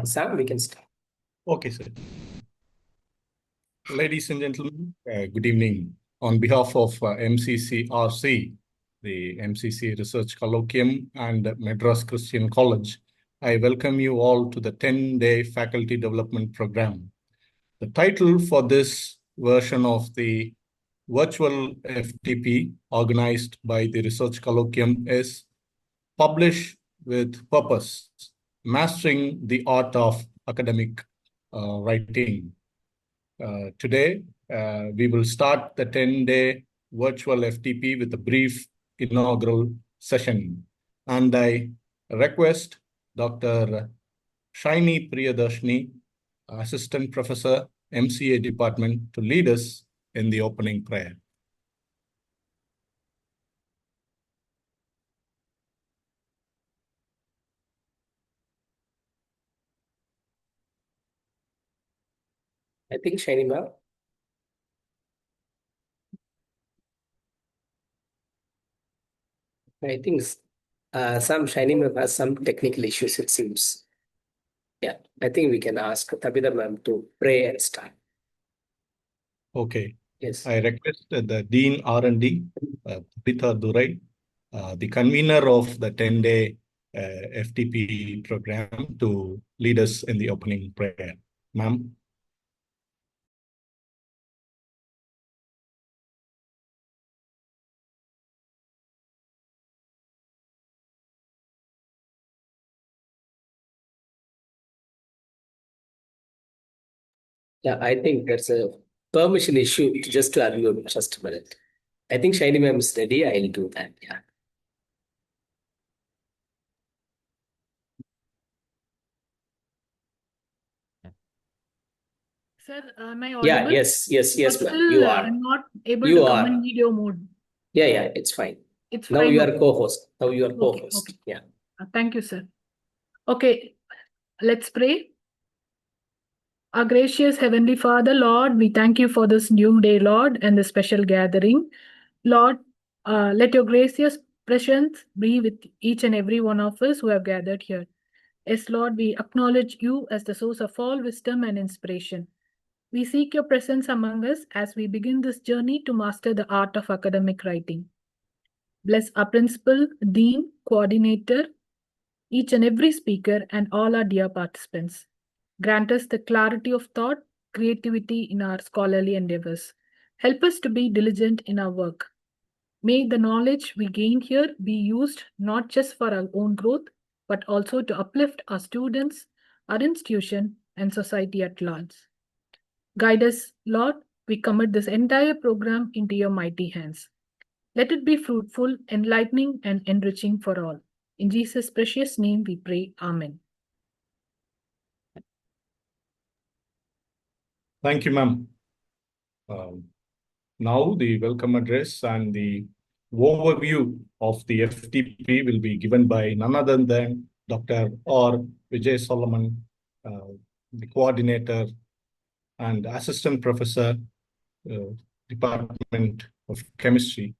Sam, we can start. Okay, sir. Ladies and gentlemen, good evening. On behalf of MCCRC, the MCC Research Colloquium and Madras Christian College, I welcome you all to the 10-day faculty development program. The title for this version of the virtual FTP organized by the Research Colloquium is Publish with Purpose, Mastering the Art of Academic Writing. Today, we will start the 10-day virtual FTP with a brief inaugural session. And I request Dr. Shaini Priyadarshini, Assistant Professor, MCA Department, to lead us in the opening prayer. I think Shiny ma'am. I think some Shiny ma'am has some technical issues, it seems. Yeah, I think we can ask Tabitha ma'am to pray and start. Okay. Yes. I request the Dean R&D, Tabitha Durai, the convener of the 10-day FTP program, to lead us in the opening prayer. Ma'am. Yeah, I think there's a permission issue just to unmute just a minute. I think Shiny ma'am is ready. I'll do that. Yeah. Sir, am I audible? Yes, But ma'am. still, You are. I'm not able You to come are. in video mode. Yeah, it's fine. It's now fine. you are co-host. Now you are co-host. Okay. Yeah. Thank you, sir. Okay, let's pray. Our gracious Heavenly Father, Lord, we thank you for this new day, Lord, and the special gathering. Lord, let your gracious presence be with each and every one of us who have gathered here. Yes, Lord, we acknowledge you as the source of all wisdom and inspiration. We seek your presence among us as we begin this journey to master the art of academic writing. Bless our principal, dean, coordinator, each and every speaker, and all our dear participants. Grant us the clarity of thought, creativity in our scholarly endeavors. Help us to be diligent in our work. May the knowledge we gain here be used not just for our own growth, but also to uplift our students, our institution, and society at large. Guide us, Lord. We commit this entire program into your mighty hands. Let it be fruitful, enlightening, and enriching for all. In Jesus' precious name we pray. Amen. Thank you, ma'am. Now the welcome address and the overview of the FTP will be given by none other than Dr. R. Vijay Solomon, the coordinator and assistant professor, Department of Chemistry,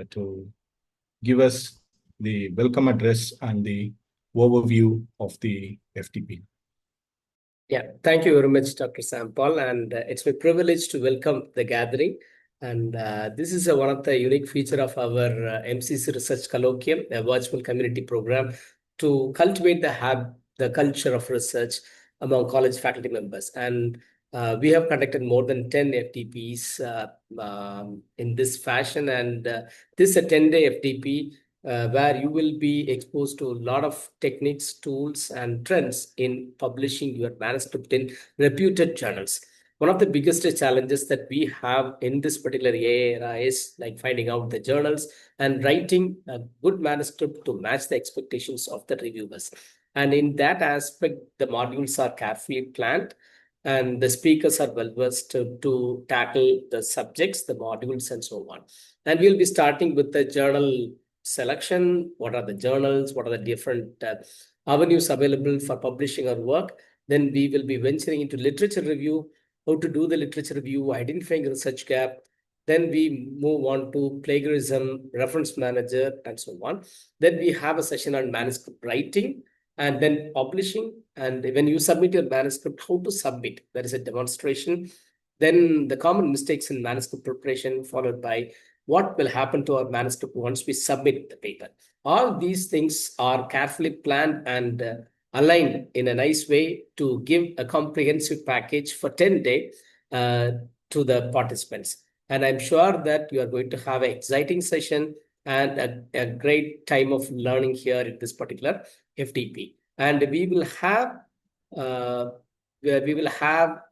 to give us the welcome address and the overview of the FTP. Yeah, thank you very much, Dr. Sam Paul, and it's my privilege to welcome the gathering. And this is one of the unique feature of our MCC Research Colloquium, a virtual community program to cultivate the culture of research among college faculty members. And we have conducted more than 10 FTPs in this fashion, and this is a 10-day FTP where you will be exposed to a lot of techniques, tools, and trends in publishing your manuscript in reputed journals. One of the biggest challenges that we have in this particular era is like finding out the journals and writing a good manuscript to match the expectations of the reviewers. And in that aspect, the modules are carefully planned and the speakers are well versed to tackle the subjects, the modules, and so on. And we'll be starting with the journal selection. What are the journals? What are the different avenues available for publishing our work? Then we will be venturing into literature review, how to do the literature review, identifying research gap. Then we move on to plagiarism, reference manager, and so on. Then we have a session on manuscript writing, and then publishing. And when you submit your manuscript, how to submit. There is a demonstration. Then the common mistakes in manuscript preparation, followed by what will happen to our manuscript once we submit the paper. All these things are carefully planned and aligned in a nice way to give a comprehensive package for 10 days to the participants. And I'm sure that you are going to have an exciting session and a great time of learning here in this particular FDP. And we will have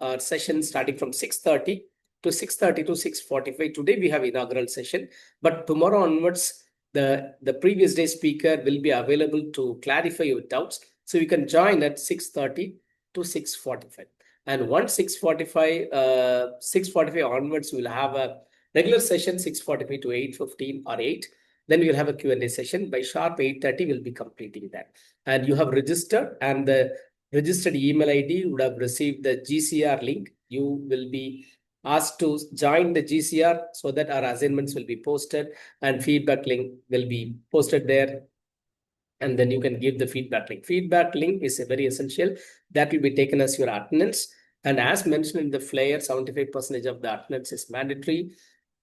our session starting from 6:30 to 6:30 to 6:45. Today we have inaugural session, but tomorrow onwards, the previous day speaker will be available to clarify your doubts. So you can join at 6:30 to 6:45. And once 6:45 onwards, we'll have a regular session 6:45 to 8:15 or 8. Then we'll have a Q&A session. By sharp 8:30, we'll be completing that. And you have registered, and the registered email ID would have received the GCR link. You will be asked to join the GCR so that our assignments will be posted and feedback link will be posted there. And then you can give the feedback link. Feedback link is very essential. That will be taken as your attendance. And as mentioned in the flyer, 75% of the attendance is mandatory.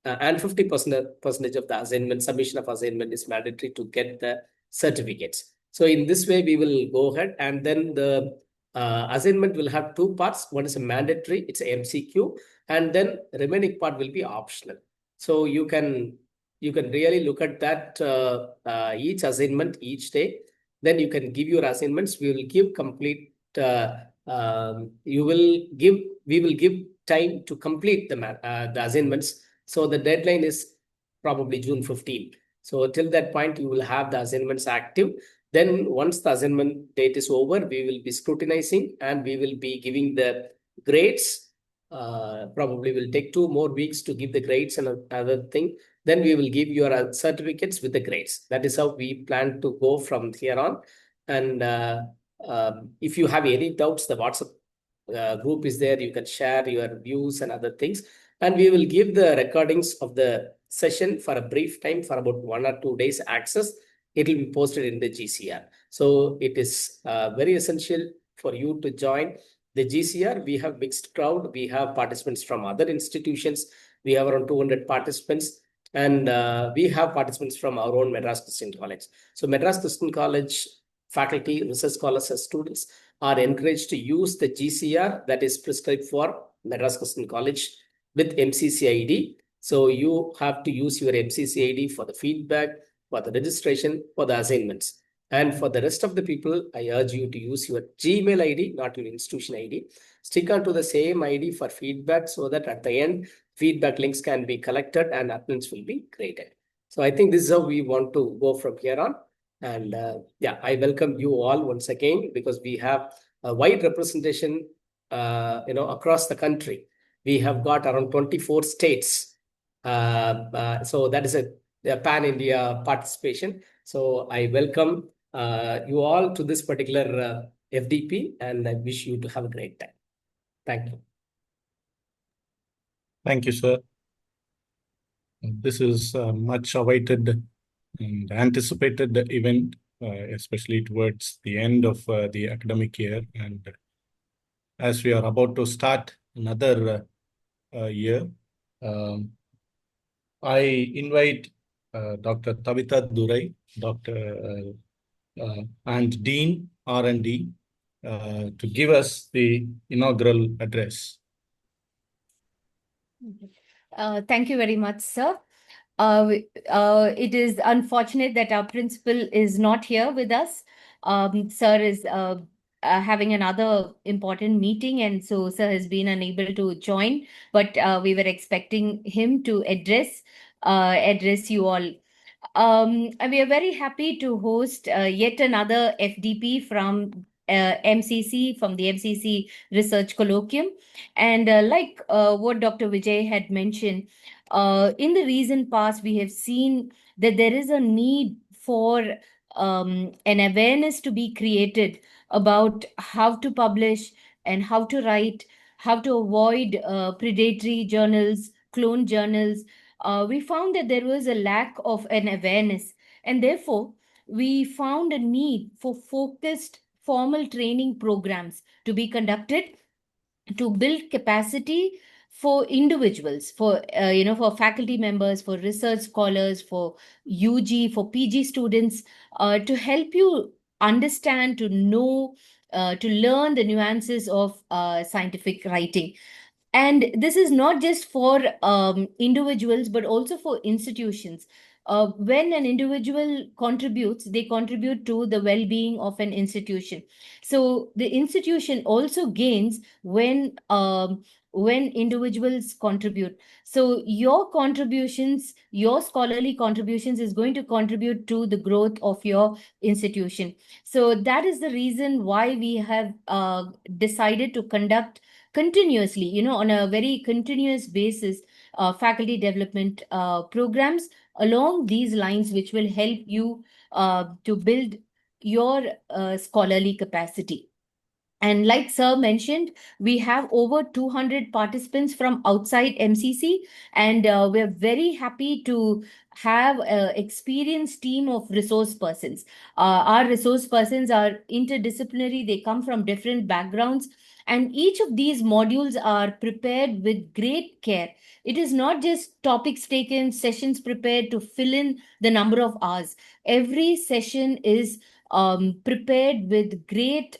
And 50% of the assignment, submission of assignment is mandatory to get the certificates. So in this way, we will go ahead, and then the assignment will have two parts. One is a mandatory, it's a MCQ, and then remaining part will be optional. So you can really look at that each assignment each day. Then you can give your assignments. We will give complete. We will give time to complete the assignments. So the deadline is probably June 15. So till that point, you will have the assignments active. Then once the assignment date is over, we will be scrutinizing and we will be giving the grades. Probably will take 2 more weeks to give the grades and other thing. Then we will give your certificates with the grades. That is how we plan to go from here on. And if you have any doubts, the WhatsApp group is there. You can share your views and other things. And we will give the recordings of the session for a brief time for about 1 or 2 days access. It will be posted in the GCR. So it is very essential for you to join the GCR. We have mixed crowd. We have participants from other institutions. We have around 200 participants. And we have participants from our own Madras Christian College. So Madras Christian College faculty, research scholars, and students are encouraged to use the GCR that is prescribed for Madras Christian College with MCC ID. So you have to use your MCC ID for the feedback, for the registration, for the assignments. And for the rest of the people, I urge you to use your Gmail ID, not your institution ID. Stick on to the same ID for feedback so that at the end, feedback links can be collected and attendance will be graded. So I think this is how we want to go from here on. And yeah, I welcome you all once again because we have a wide representation, across the country. We have got around 24 states. So that is a pan-India participation. So I welcome you all to this particular FDP, and I wish you to have a great time. Thank you. Thank you, sir. This is a much awaited and anticipated event, especially towards the end of the academic year. And as we are about to start another year, I invite Dr. Tavita Durai, Dr. and Dean R&D to give us the inaugural address. Thank you very much, sir. It is unfortunate that our principal is not here with us. Sir is having another important meeting, and so sir has been unable to join, but we were expecting him to address you all. And we are very happy to host yet another FDP from MCC, from the MCC Research Colloquium. And like what Dr. Vijay had mentioned, in the recent past, we have seen that there is a need for an awareness to be created about how to publish and how to write, how to avoid predatory journals, clone journals. We found that there was a lack of an awareness, and therefore we found a need for focused formal training programs to be conducted to build capacity for individuals, for for faculty members, for research scholars, for UG, for PG students, to help you understand, to know, to learn the nuances of scientific writing. And this is not just for individuals, but also for institutions. When an individual contributes, they contribute to the well-being of an institution. So the institution also gains when individuals contribute. So your contributions, your scholarly contributions, is going to contribute to the growth of your institution. So that is the reason why we have decided to conduct continuously, on a very continuous basis, faculty development programs along these lines, which will help you to build your scholarly capacity. And like Sir mentioned, we have over 200 participants from outside MCC, and we're very happy to have an experienced team of resource persons. Our resource persons are interdisciplinary, they come from different backgrounds, and each of these modules are prepared with great care. It is not just topics taken, sessions prepared to fill in the number of hours. Every session is prepared with great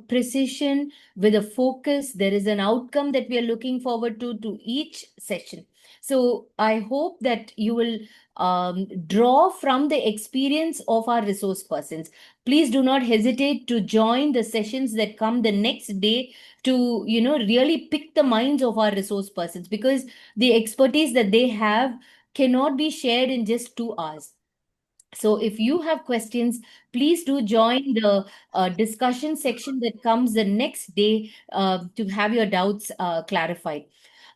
precision, with a focus. There is an outcome that we are looking forward to each session. So I hope that you will draw from the experience of our resource persons. Please do not hesitate to join the sessions that come the next day to, really pick the minds of our resource persons, because the expertise that they have cannot be shared in just 2 hours. So if you have questions, please do join the discussion section that comes the next day to have your doubts clarified.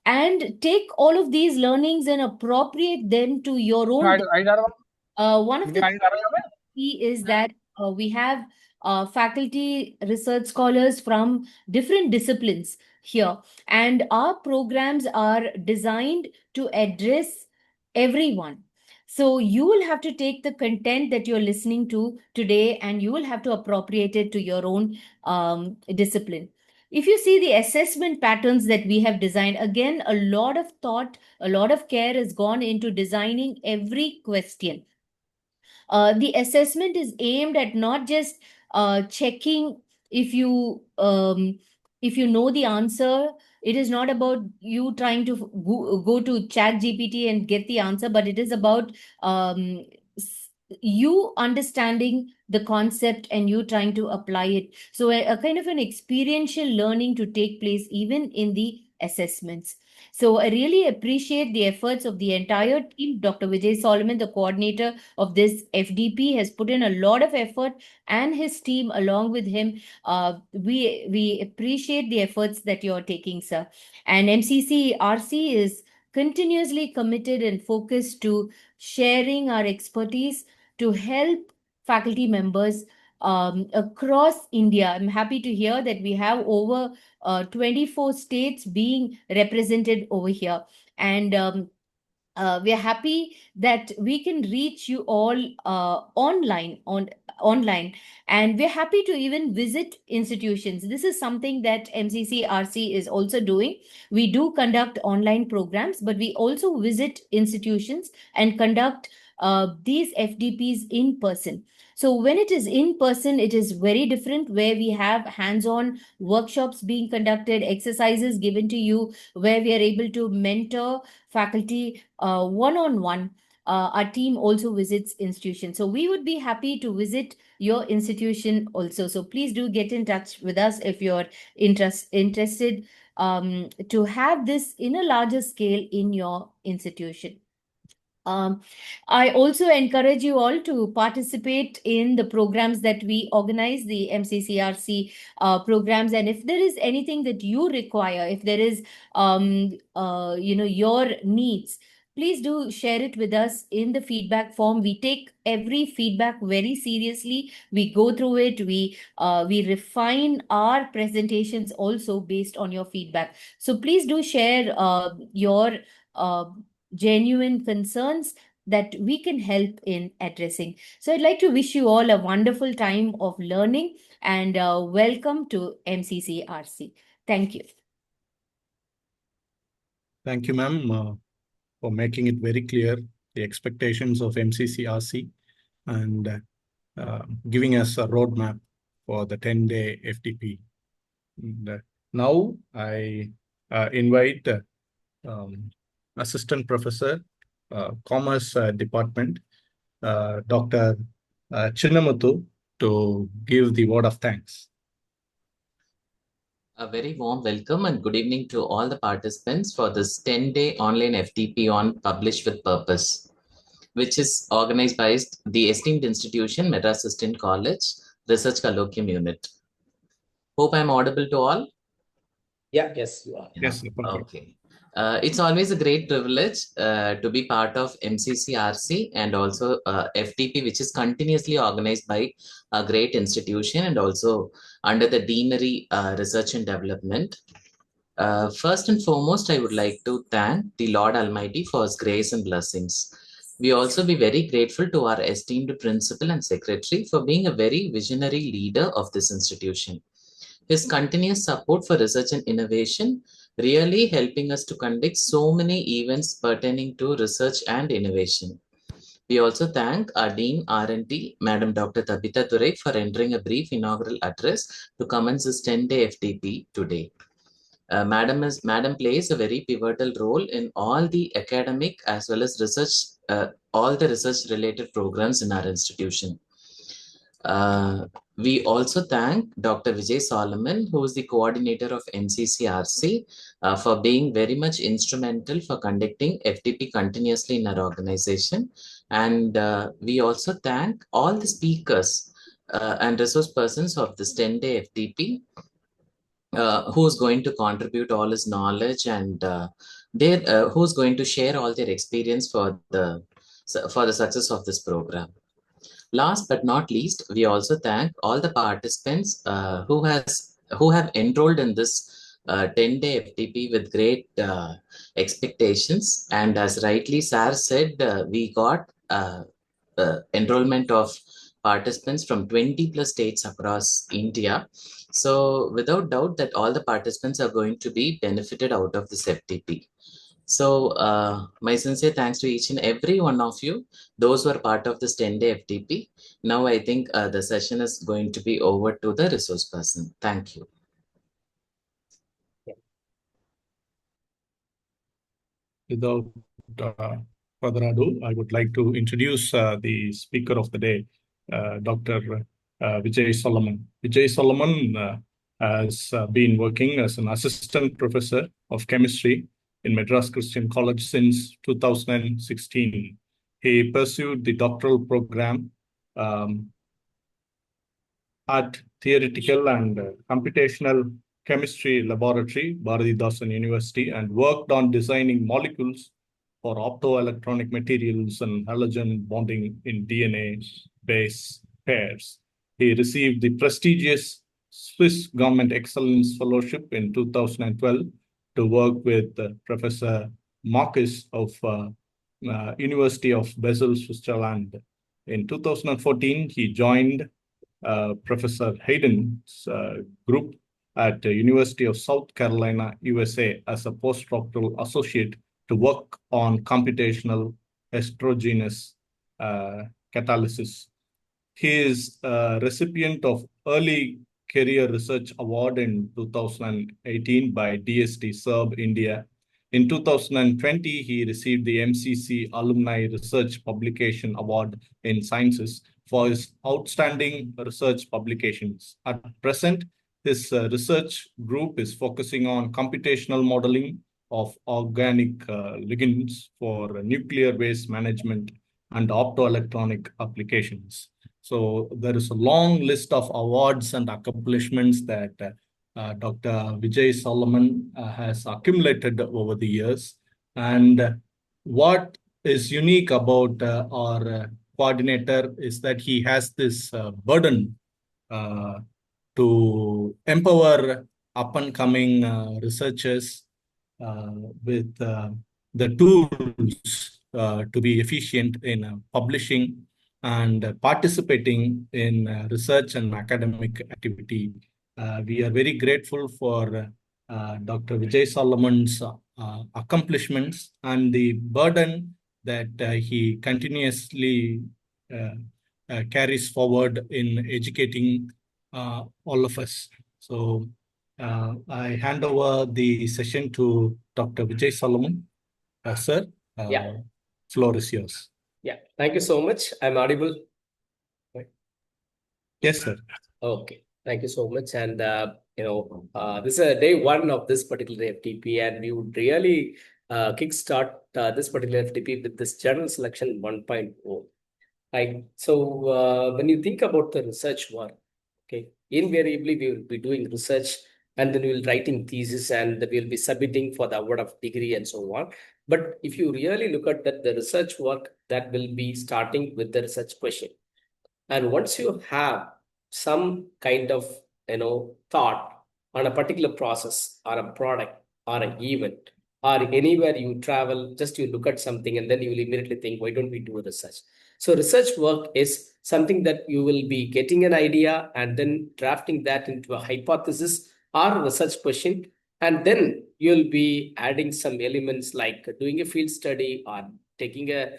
And take all of these learnings and appropriate them to your own. One of the key is that we have faculty research scholars from different disciplines here, and our programs are designed to address everyone. So you will have to take the content that you're listening to today, and you will have to appropriate it to your own discipline. If you see the assessment patterns that we have designed, again, a lot of thought, a lot of care has gone into designing every question. The assessment is aimed at not just checking if you know the answer. It is not about you trying to go to Chat GPT and get the answer, but it is about you understanding the concept and you trying to apply it. So a kind of an experiential learning to take place even in the assessments. So I really appreciate the efforts of the entire team. Dr. Vijay Solomon, the coordinator of this FDP, has put in a lot of effort, and his team along with him. We appreciate the efforts that you're taking, sir. And MCC RC is continuously committed and focused to sharing our expertise to help faculty members across India. I'm happy to hear that we have over 24 states being represented over here. And we are happy that we can reach you all online, and we're happy to even visit institutions. This is something that MCC RC is also doing. We do conduct online programs, but we also visit institutions and conduct these FDPs in person. So when it is in person, it is very different, where we have hands-on workshops being conducted, exercises given to you, where we are able to mentor faculty one-on-one. Our team also visits institutions. So we would be happy to visit your institution also. So please do get in touch with us if you're interested to have this in a larger scale in your institution. I also encourage you all to participate in the programs that we organize, the MCCRC programs. And if there is anything that you require, if there is, your needs, please do share it with us in the feedback form. We take every feedback very seriously. We go through it. We refine our presentations also based on your feedback. So please do share your genuine concerns that we can help in addressing. So I'd like to wish you all a wonderful time of learning and welcome to MCCRC. Thank you. Thank you, ma'am, for making it very clear the expectations of MCCRC and giving us a roadmap for the 10-day FTP. And, now I invite Assistant Professor, Commerce Department, Dr. Chinnamuthu, to give the word of thanks. A very warm welcome and good evening to all the participants for this 10-day online FTP on Publish with Purpose, which is organized by the esteemed institution, Madras Christian College, Research Colloquium Unit. Hope I'm audible to all. Yeah, yes, you are. Yes, perfect. Okay. It's always a great privilege to be part of MCCRC and also FTP, which is continuously organized by a great institution and also under the Deanery Research and Development. First and foremost, I would like to thank the Lord Almighty for His grace and blessings. We also be very grateful to our esteemed principal and secretary for being a very visionary leader of this institution. His continuous support for research and innovation really helping us to conduct so many events pertaining to research and innovation. We also thank our Dean R&D, Madam Dr. Tabitha Durai, for rendering a brief inaugural address to commence this 10-day FTP today. Madam plays a very pivotal role in all the academic as well as research, all the research related programs in our institution. We also thank Dr. Vijay Solomon, who is the coordinator of MCCRC, for being very much instrumental for conducting FTP continuously in our organization. And we also thank all the speakers and resource persons of this 10-day FTP, who's going to contribute all his knowledge and who's going to share all their experience for the success of this program. Last but not least, we also thank all the participants who have enrolled in this 10-day FTP with great expectations. And as rightly Sir said, we got enrollment of participants from 20 plus states across India. So without doubt that all the participants are going to be benefited out of this FTP. So my sincere thanks to each and every one of you, those who are part of this 10-day FTP. Now I think the session is going to be over to the resource person. Thank you. Without further ado, I would like to introduce the speaker of the day, Dr. Vijay Solomon. Vijay Solomon has been working as an assistant professor of chemistry in Madras Christian College since 2016. He pursued the doctoral program at Theoretical and Computational Chemistry Laboratory, Bharathidasan University, and worked on designing molecules for optoelectronic materials and halogen bonding in DNA base pairs. He received the prestigious Swiss Government Excellence Fellowship in 2012 to work with Professor Marcus of University of Basel, Switzerland. In 2014, he joined Professor Hayden's group at the University of South Carolina, USA, as a postdoctoral associate to work on computational heterogeneous catalysis. He is a recipient of Early Career Research Award in 2018 by DST SERB India. In 2020, he received the MCC Alumni Research Publication Award in Sciences for his outstanding research publications. At present, his research group is focusing on computational modeling of organic ligands for nuclear waste management and optoelectronic applications. So there is a long list of awards and accomplishments that Dr. Vijay Solomon has accumulated over the years. And what is unique about our coordinator is that he has this burden to empower up-and-coming researchers with the tools to be efficient in publishing and participating in research and academic activity. We are very grateful for Dr. Vijay Solomon's accomplishments and the burden that he continuously carries forward in educating all of us. So I hand over the session to Dr. Vijay Solomon. Sir, Yeah. floor is yours. Yeah, thank you so much. I'm audible. Right. Yes, sir. Okay, thank you so much. And this is day one of this particular FTP, and we would really kickstart this particular FTP with this Journal Selection 1.0. Right. So when you think about the research work, okay, invariably we will be doing research, and then we will writing thesis, and we will be submitting for the award of degree and so on. But if you really look at that, the research work, that will be starting with the research question. And once you have some kind of thought on a particular process or a product or an event or anywhere you travel, just you look at something and then you will immediately think, why don't we do research? So research work is something that you will be getting an idea and then drafting that into a hypothesis or a research question. And then you'll be adding some elements like doing a field study or taking a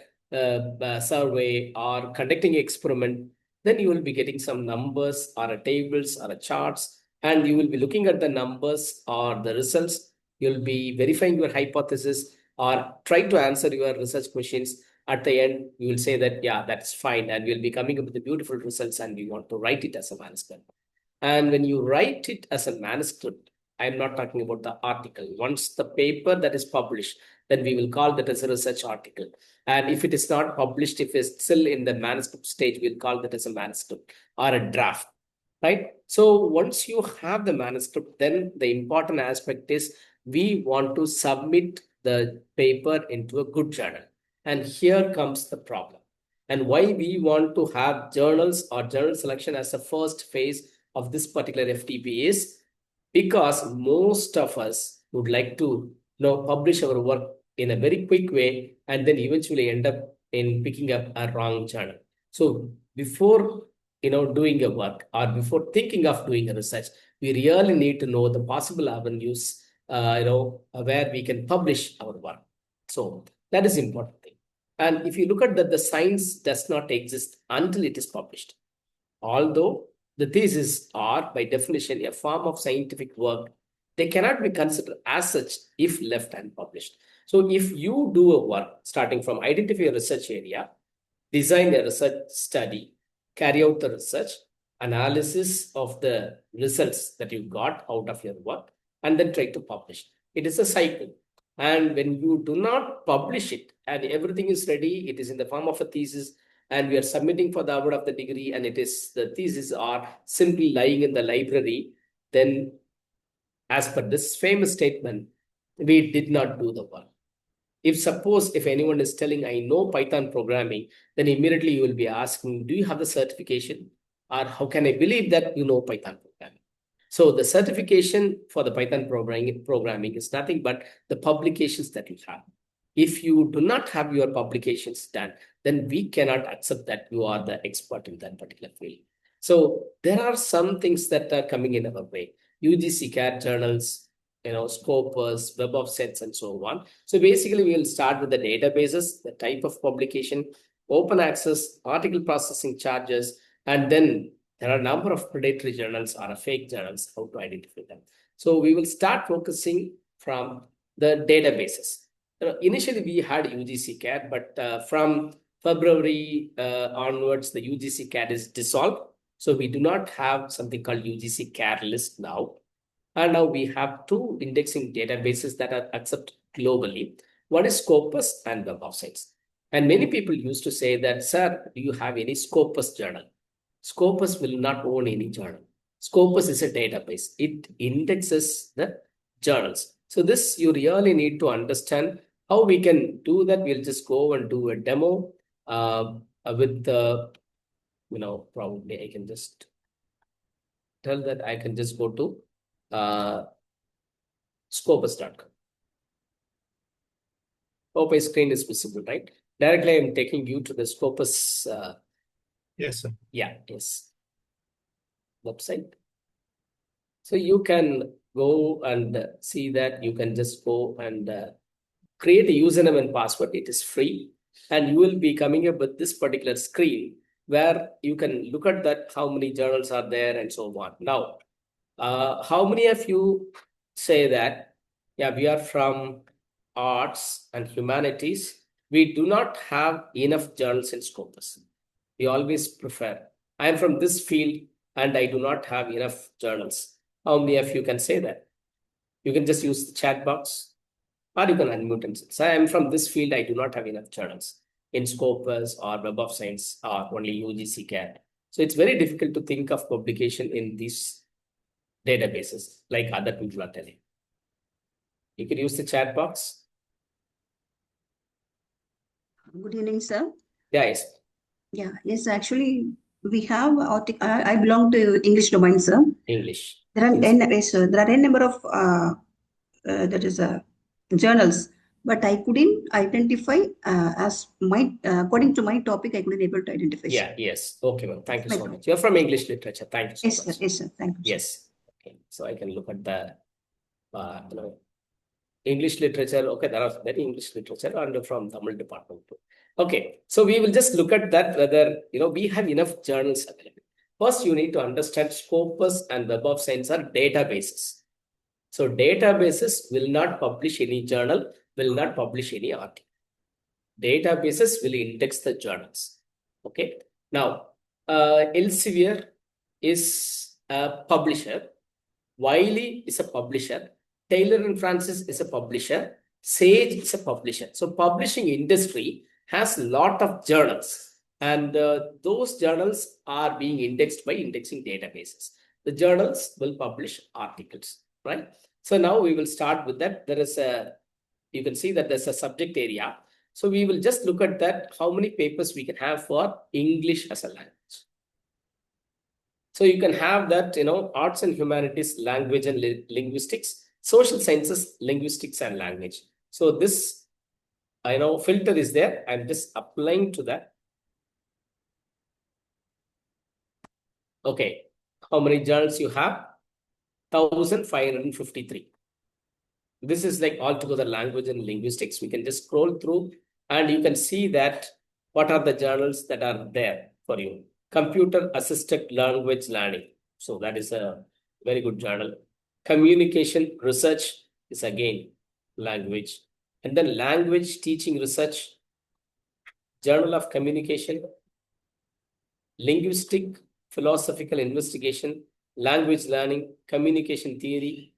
survey or conducting an experiment. Then you will be getting some numbers or a tables or a charts, and you will be looking at the numbers or the results. You'll be verifying your hypothesis or trying to answer your research questions. At the end, you will say that, yeah, that's fine. And we'll be coming up with the beautiful results, and we want to write it as a manuscript. And when you write it as a manuscript, I'm not talking about the article. Once the paper that is published, then we will call that as a research article. And if it is not published, if it's still in the manuscript stage, we'll call that as a manuscript or a draft, right? So once you have the manuscript, then the important aspect is we want to submit the paper into a good journal. And here comes the problem. And why we want to have journals or journal selection as the first phase of this particular FTP is because most of us would like to publish our work in a very quick way and then eventually end up in picking up a wrong journal. So before doing a work or before thinking of doing a research, we really need to know the possible avenues where we can publish our work. So that is important thing. And if you look at that, the science does not exist until it is published. Although the theses are, by definition, a form of scientific work, they cannot be considered as such if left unpublished. So if you do a work starting from identify a research area, design a research study, carry out the research, analysis of the results that you got out of your work, and then try to publish. It is a cycle. And when you do not publish it and everything is ready, it is in the form of a thesis, and we are submitting for the award of the degree, and it is the thesis are simply lying in the library, then as per this famous statement, we did not do the work. If anyone is telling, I know Python programming, then immediately you will be asking, do you have the certification? Or how can I believe that you know Python programming? So the certification for the Python programming is nothing but the publications that you have. If you do not have your publications done, then we cannot accept that you are the expert in that particular field. So there are some things that are coming in our way. UGC CAT journals, Scopus, Web of Science, and so on. So basically, we will start with the databases, the type of publication, open access, article processing charges, and then there are a number of predatory journals or fake journals, how to identify them. So we will start focusing from the databases. Initially, we had UGC CAT, but from February onwards, the UGC CAT is dissolved. So we do not have something called UGC CAT list now. And now we have two indexing databases that are accepted globally. One is Scopus and Web of Science. And many people used to say that, sir, do you have any Scopus journal? Scopus will not own any journal. Scopus is a database. It indexes the journals. So this you really need to understand how we can do that. We'll just go and do a demo with the, probably I can just tell that I can just go to Scopus.com. Hope my screen is visible, right? Directly, I'm taking you to the Scopus. Yes, sir. Yes. Website. So you can go and see that. You can just go and create a username and password. It is free. And you will be coming up with this particular screen where you can look at that, how many journals are there and so on. Now, how many of you say that, yeah, we are from arts and humanities. We do not have enough journals in Scopus. We always prefer, I am from this field and I do not have enough journals. How many of you can say that? You can just use the chat box or you can unmute and say, I am from this field, I do not have enough journals in Scopus or Web of Science or only UGC CAT. So it's very difficult to think of publication in these databases like other people are telling. You can use the chat box. Good evening, sir. Yes. Yes, actually, we have, I belong to English domain, sir. English. There are yes, sir. There are a number of journals, but I couldn't identify as my, according to my topic, I couldn't able to identify. Yeah, sir. yes. Okay, well, thank you so much. You're from English literature. Thank you so Yes, much. sir. Yes, sir. Thank you. Sir. Yes. Okay. So I can look at the English literature. Okay, there are many English literature and from Tamil department too. Okay, so we will just look at that whether we have enough journals available. First, you need to understand Scopus and Web of Science are databases. So databases will not publish any journal, will not publish any article. Databases will index the journals. Okay. Now, Elsevier is a publisher. Wiley is a publisher. Taylor and Francis is a publisher. Sage is a publisher. So publishing industry has a lot of journals. And those journals are being indexed by indexing databases. The journals will publish articles, right? So now we will start with that. There is you can see that there's a subject area. So we will just look at that, how many papers we can have for English as a language. So you can have that, arts and humanities, language and linguistics, social sciences, linguistics and language. So this, filter is there. I'm just applying to that. Okay. How many journals you have? 1,553. This is like altogether language and linguistics. We can just scroll through and you can see that what are the journals that are there for you. Computer assisted language learning. So that is a very good journal. Communication research is again language. And then language teaching research, Journal of Communication, linguistic philosophical investigation, language learning, communication theory,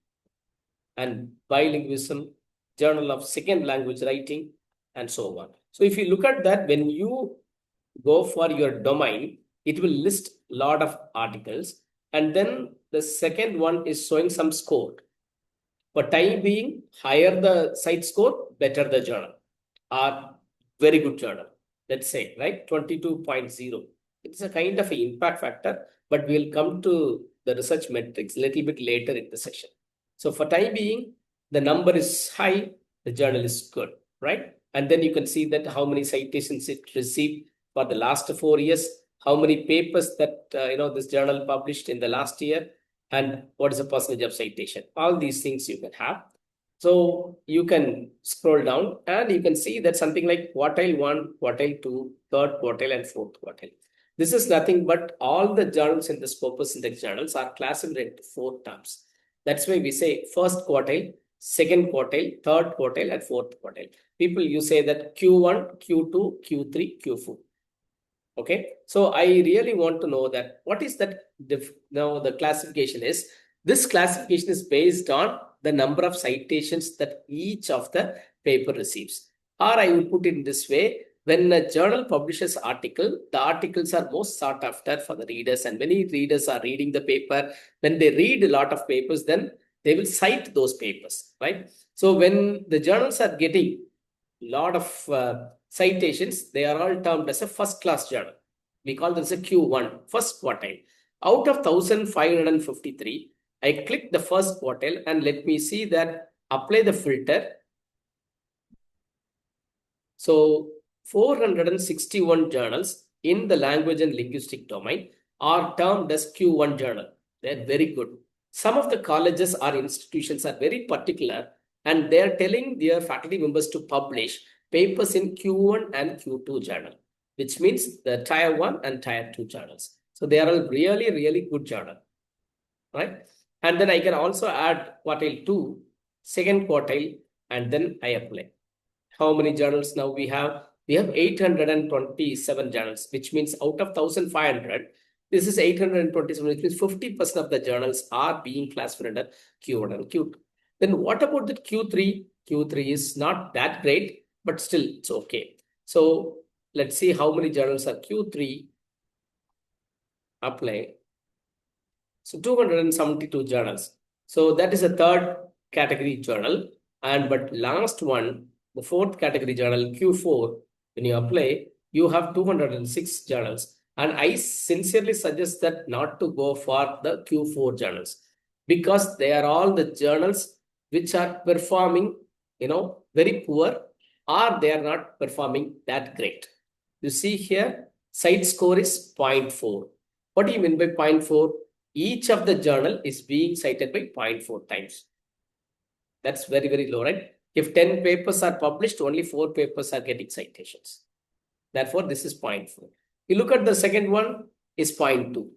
and bilingualism, Journal of Second Language Writing, and so on. So if you look at that, when you go for your domain, it will list a lot of articles. And then the second one is showing some score. For time being, higher the site score, better the journal. Or very good journal, let's say, right? 22.0. It's a kind of an impact factor, but we'll come to the research metrics a little bit later in the session. So for time being, the number is high, the journal is good, right? And then you can see that how many citations it received for the last 4 years, how many papers that this journal published in the last year, and what is the percentage of citation. All these things you can have. So you can scroll down and you can see that something like quartile 1, quartile 2, third quartile, and fourth quartile. This is nothing but all the journals in the Scopus Index journals are classified into 4 terms. That's why we say first quartile, second quartile, third quartile, and fourth quartile. People, you say that Q1, Q2, Q3, Q4. Okay. So I really want to know that what is that now the classification is. This classification is based on the number of citations that each of the paper receives. Or I would put it in this way, when a journal publishes article, the articles are most sought after for the readers, and many readers are reading the paper. When they read a lot of papers, then they will cite those papers, right? So when the journals are getting a lot of citations, they are all termed as a first class journal. We call this a Q1, first quartile. Out of 1,553, I click the first quartile and let me see that apply the filter. So 461 journals in the language and linguistic domain are termed as Q1 journal. They're very good. Some of the colleges or institutions are very particular and they're telling their faculty members to publish papers in Q1 and Q2 journal, which means the Tier 1 and Tier 2 journals. So they are all really, really good journal, right? And then I can also add quartile 2, second quartile, and then I apply. How many journals now we have? We have 827 journals, which means out of 1,500, this is 827, which means 50% of the journals are being classified under Q1 and Q2. Then what about the Q3? Q3 is not that great, but still it's okay. So let's see how many journals are Q3. Apply. So 272 journals. So that is a third category journal. But last one, the fourth category journal, Q4, when you apply, you have 206 journals. And I sincerely suggest that not to go for the Q4 journals because they are all the journals which are performing, very poor or they are not performing that great. You see here, site score is 0.4. What do you mean by 0.4? Each of the journal is being cited by 0.4 times. That's very, very low, right? If 10 papers are published, only 4 papers are getting citations. Therefore, this is 0.4. You look at the second one is 0.2.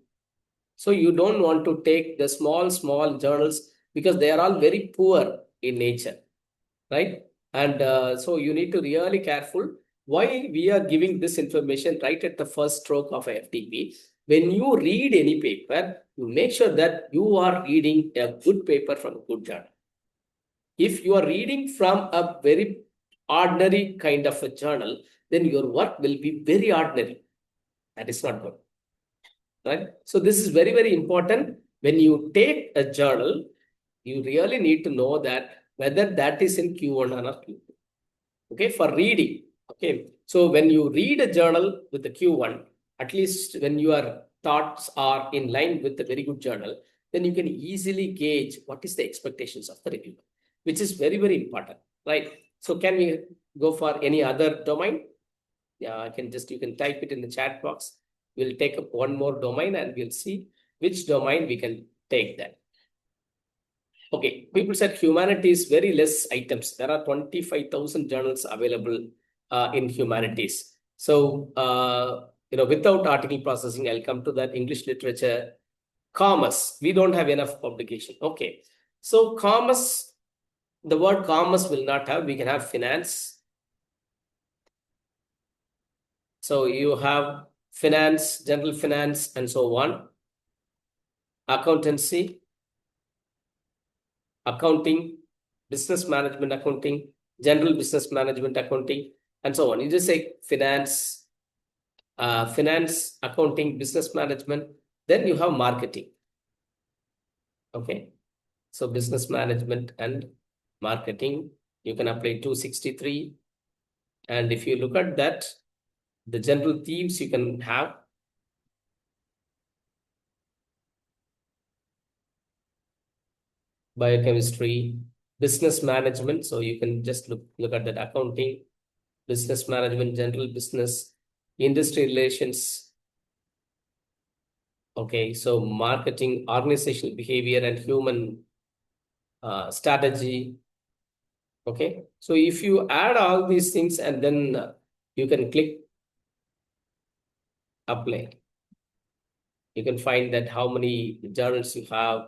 So you don't want to take the small journals because they are all very poor in nature, right? And so you need to really careful why we are giving this information right at the first stroke of a FTP. When you read any paper, you make sure that you are reading a good paper from a good journal. If you are reading from a very ordinary kind of a journal, then your work will be very ordinary. That is not good, right? So this is very, very important. When you take a journal, you really need to know that whether that is in Q1 or Q2. Okay, for reading. Okay, so when you read a journal with the Q1, at least when your thoughts are in line with a very good journal, then you can easily gauge what is the expectations of the reviewer, which is very, very important, right? So can we go for any other domain? Yeah, you can type it in the chat box. We'll take up one more domain and we'll see which domain we can take that. Okay, people said humanities, very less items. There are 25,000 journals available in humanities. So, without article processing, I'll come to that. English literature, commerce, we don't have enough publication. Okay, so commerce, the word commerce will not have, we can have finance. So you have finance, general finance, and so on. Accountancy, accounting, business management accounting, general business management accounting, and so on. You just say finance, finance, accounting, business management. Then you have marketing. Okay. So business management and marketing, you can apply 263. And if you look at that, the general themes you can have. Biochemistry, business management. So you can just look at that accounting, business management, general business, industry relations. Okay, so marketing, organizational behavior, and human strategy. Okay, so if you add all these things and then you can click apply, you can find that how many journals you have.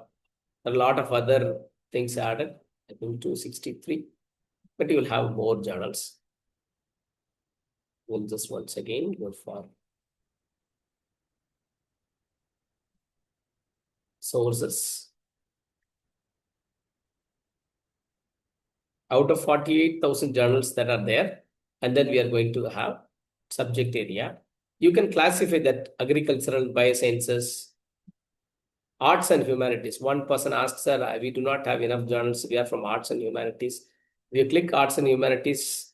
A lot of other things added, I think 263, but you will have more journals. We'll just once again go for sources. Out of 48,000 journals that are there, and then we are going to have subject area. You can classify that agricultural, biosciences, arts and humanities. One person asked, sir, we do not have enough journals. We are from arts and humanities. If you click arts and humanities,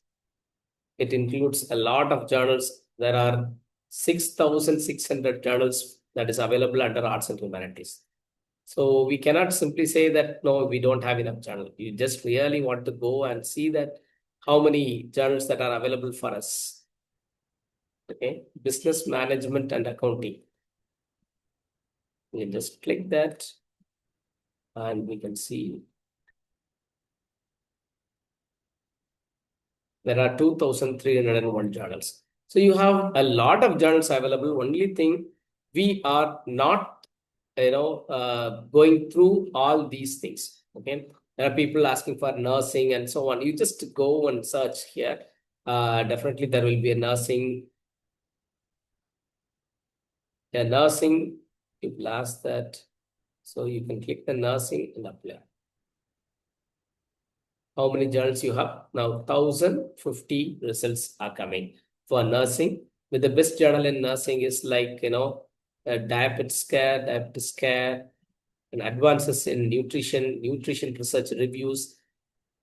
it includes a lot of journals. There are 6,600 journals that is available under arts and humanities. So we cannot simply say that, no, we don't have enough journal. You just really want to go and see that how many journals that are available for us. Okay, business management and accounting. We can just click that and we can see there are 2,301 journals. So you have a lot of journals available. Only thing, we are not, going through all these things. Okay, there are people asking for nursing and so on. You just go and search here. Definitely there will be a nursing. The nursing, people ask that. So you can click the nursing and apply. How many journals you have? Now 1,050 results are coming for nursing. With the best journal in nursing is like, diabetes care, and advances in nutrition research reviews,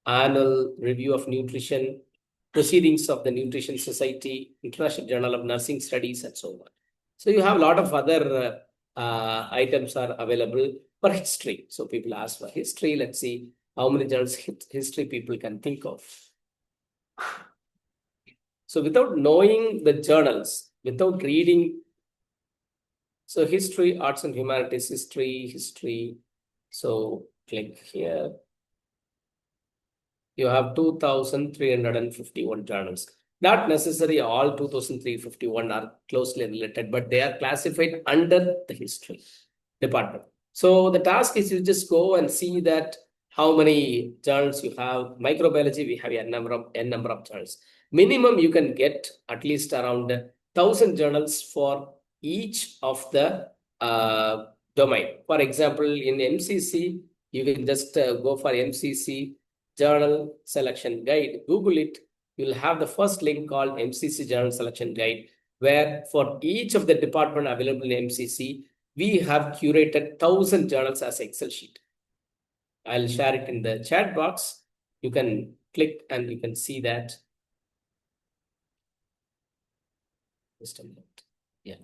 annual review of nutrition, proceedings of the Nutrition Society, International Journal of Nursing Studies, and so on. So you have a lot of other items are available for history. So people ask for history. Let's see how many journals history people can think of. So without knowing the journals, without reading, so history, arts and humanities, history. So click here. You have 2,351 journals. Not necessarily all 2,351 are closely related, but they are classified under the history department. So the task is you just go and see that how many journals you have. Microbiology, we have n number of journals. Minimum you can get at least around 1,000 journals for each of the domain. For example, in MCC, you can just go for MCC Journal Selection Guide. Google it. You'll have the first link called MCC Journal Selection Guide, where for each of the department available in MCC, we have curated 1,000 journals as Excel sheet. I'll share it in the chat box. You can click and you can see that. Just a minute. Yeah.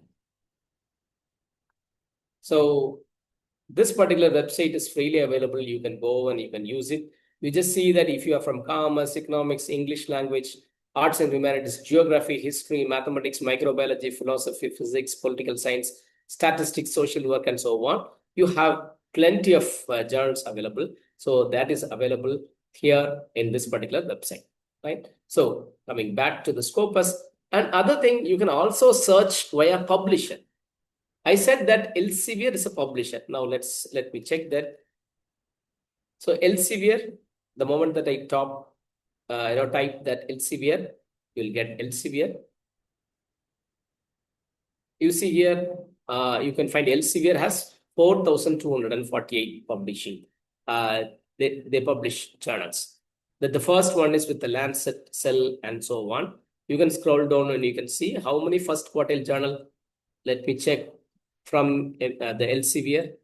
So this particular website is freely available. You can go and you can use it. You just see that if you are from commerce, economics, English language, arts and humanities, geography, history, mathematics, microbiology, philosophy, physics, political science, statistics, social work, and so on, you have plenty of journals available. So that is available here in this particular website, right? So coming back to the Scopus, and other thing, you can also search via publisher. I said that Elsevier is a publisher. Now let me check that. So Elsevier, the moment that I type that Elsevier, you'll get Elsevier. You see here, you can find Elsevier has 4,248 publishing. They publish journals. The first one is with the Lancet, Cell, and so on. You can scroll down and you can see how many first quartile journal. Let me check from the Elsevier.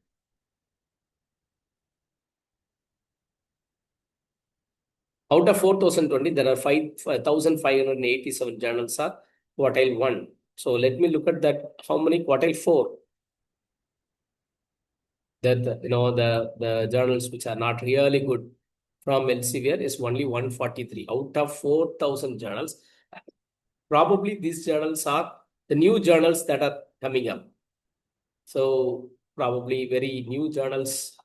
Out of 4,020, there are 5,587 journals are quartile 1. So let me look at that. How many quartile 4? The journals which are not really good from Elsevier is only 143 out of 4,000 journals. Probably these journals are the new journals that are coming up. So probably very new journals,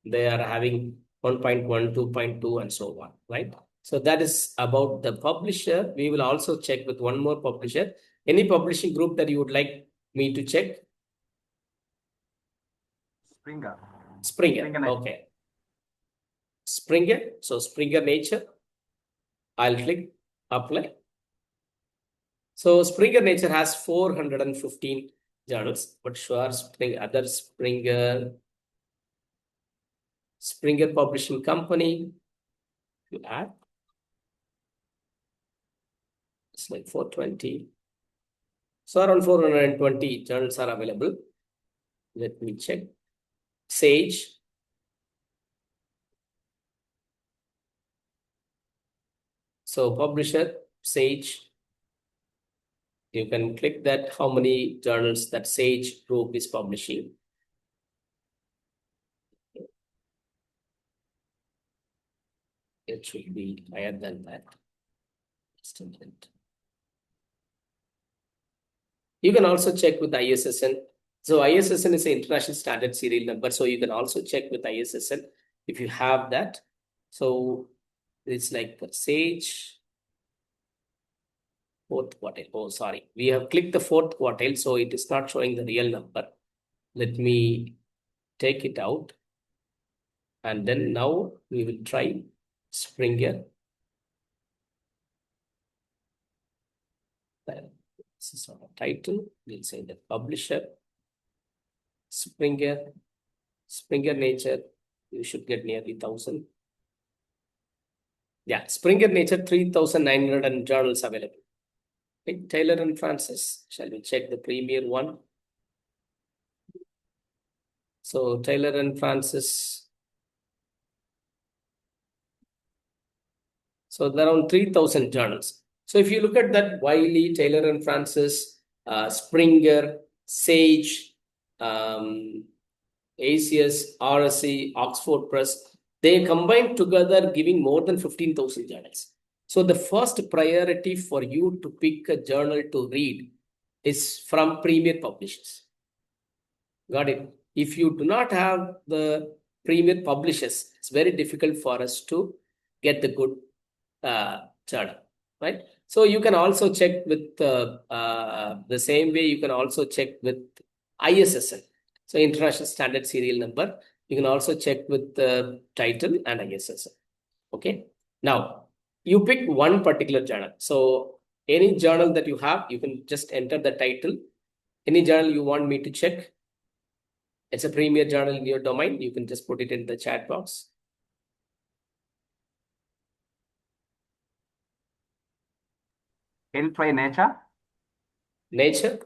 they are having 1.1, 2.2, and so on, right? So that is about the publisher. We will also check with one more publisher. Any publishing group that you would like me to check? Springer. Okay. Springer. So Springer Nature. I'll click apply. So Springer Nature has 415 journals, but sure, Springer Publishing Company, you add, it's like 420. So around 420 journals are available. Let me check. Sage. So publisher, Sage. You can click that, how many journals that Sage group is publishing. it should be higher than that. Just a minute. You can also check with ISSN. So ISSN is an international standard serial number. So you can also check with ISSN if you have that. So it's like for Sage, fourth quartile. Oh, sorry. We have clicked the fourth quartile, so it is not showing the real number. Let me take it out. And then now we will try Springer. This is our title. We'll say the publisher. Springer Nature, you should get nearly 1,000. Yeah, Springer Nature, 3,900 journals available. Okay, Taylor and Francis, shall we check the premier one? So Taylor and Francis. So there are around 3,000 journals. So if you look at that, Wiley, Taylor and Francis, Springer, Sage, ACS, RSC, Oxford Press, they combined together giving more than 15,000 journals. So the first priority for you to pick a journal to read is from premier publishers. Got it? If you do not have the premier publishers, it's very difficult for us to get the good journal, right? So you can also check with the same way. You can also check with ISSN. So International Standard Serial Number. You can also check with the title and ISSN. Okay. Now you pick one particular journal. So any journal that you have, you can just enter the title. Any journal you want me to check, it's a premier journal in your domain. You can just put it in the chat box. Can you try Nature? Nature.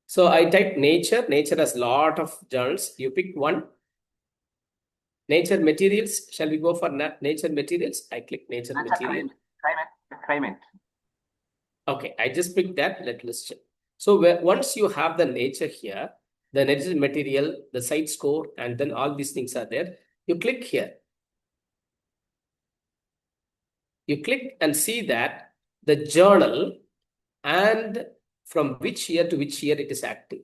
So I type Nature. Nature has a lot of journals. You pick one. Nature Materials. Shall we go for Nature Materials? I click Nature Material. Climate. Okay, I just picked that. Let's check. So once you have the Nature here, the Nature Material, the site score, and then all these things are there. You click here. You click and see that the journal and from which year to which year it is active.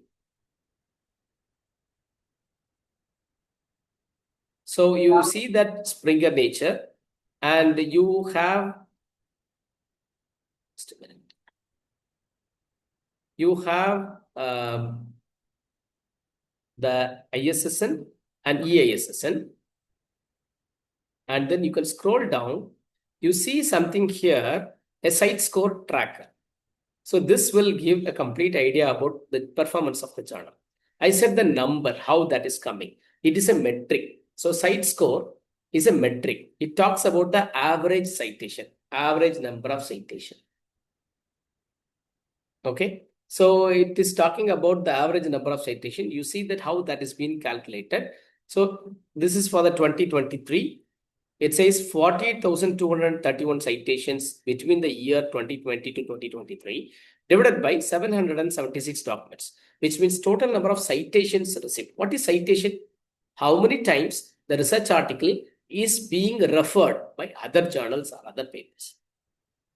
So you see that Springer Nature, and you have, just a minute. You have the ISSN and EISSN, and then you can scroll down. You see something here, a site score tracker. So this will give a complete idea about the performance of the journal. I said the number, how that is coming. It is a metric. So site score is a metric. It talks about the average citation, average number of citation. Okay. So it is talking about the average number of citation. You see that how that is being calculated. So this is for the 2023. It says 48,231 citations between the year 2020 to 2023 divided by 776 documents, which means total number of citations received. What is citation? How many times the research article is being referred by other journals or other papers,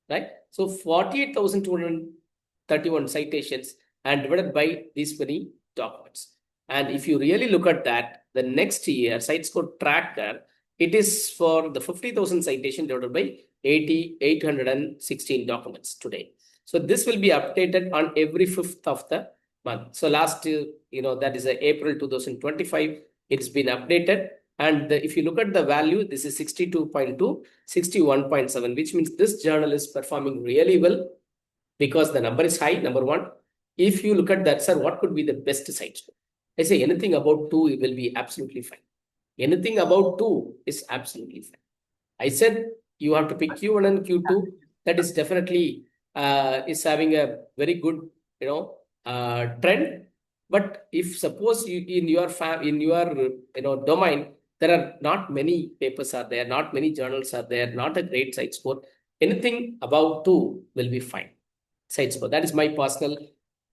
right? So 48,231 citations and divided by these many documents. And if you really look at that, the next year site score tracker, it is for the 50,000 citation divided by 816 documents today. So this will be updated on every 5th of the month. So last, that is April 2025. It's been updated. And if you look at the value, this is 62.2, 61.7, which means this journal is performing really well because the number is high, number one. If you look at that, sir, what could be the best site score? I say anything about 2 will be absolutely fine. Anything about 2 is absolutely fine. I said you have to pick Q1 and Q2. That is definitely is having a very good trend. But if suppose in your domain there are not many papers are there, not many journals are there, not a great site score, anything about 2 will be fine. Site score. That is my personal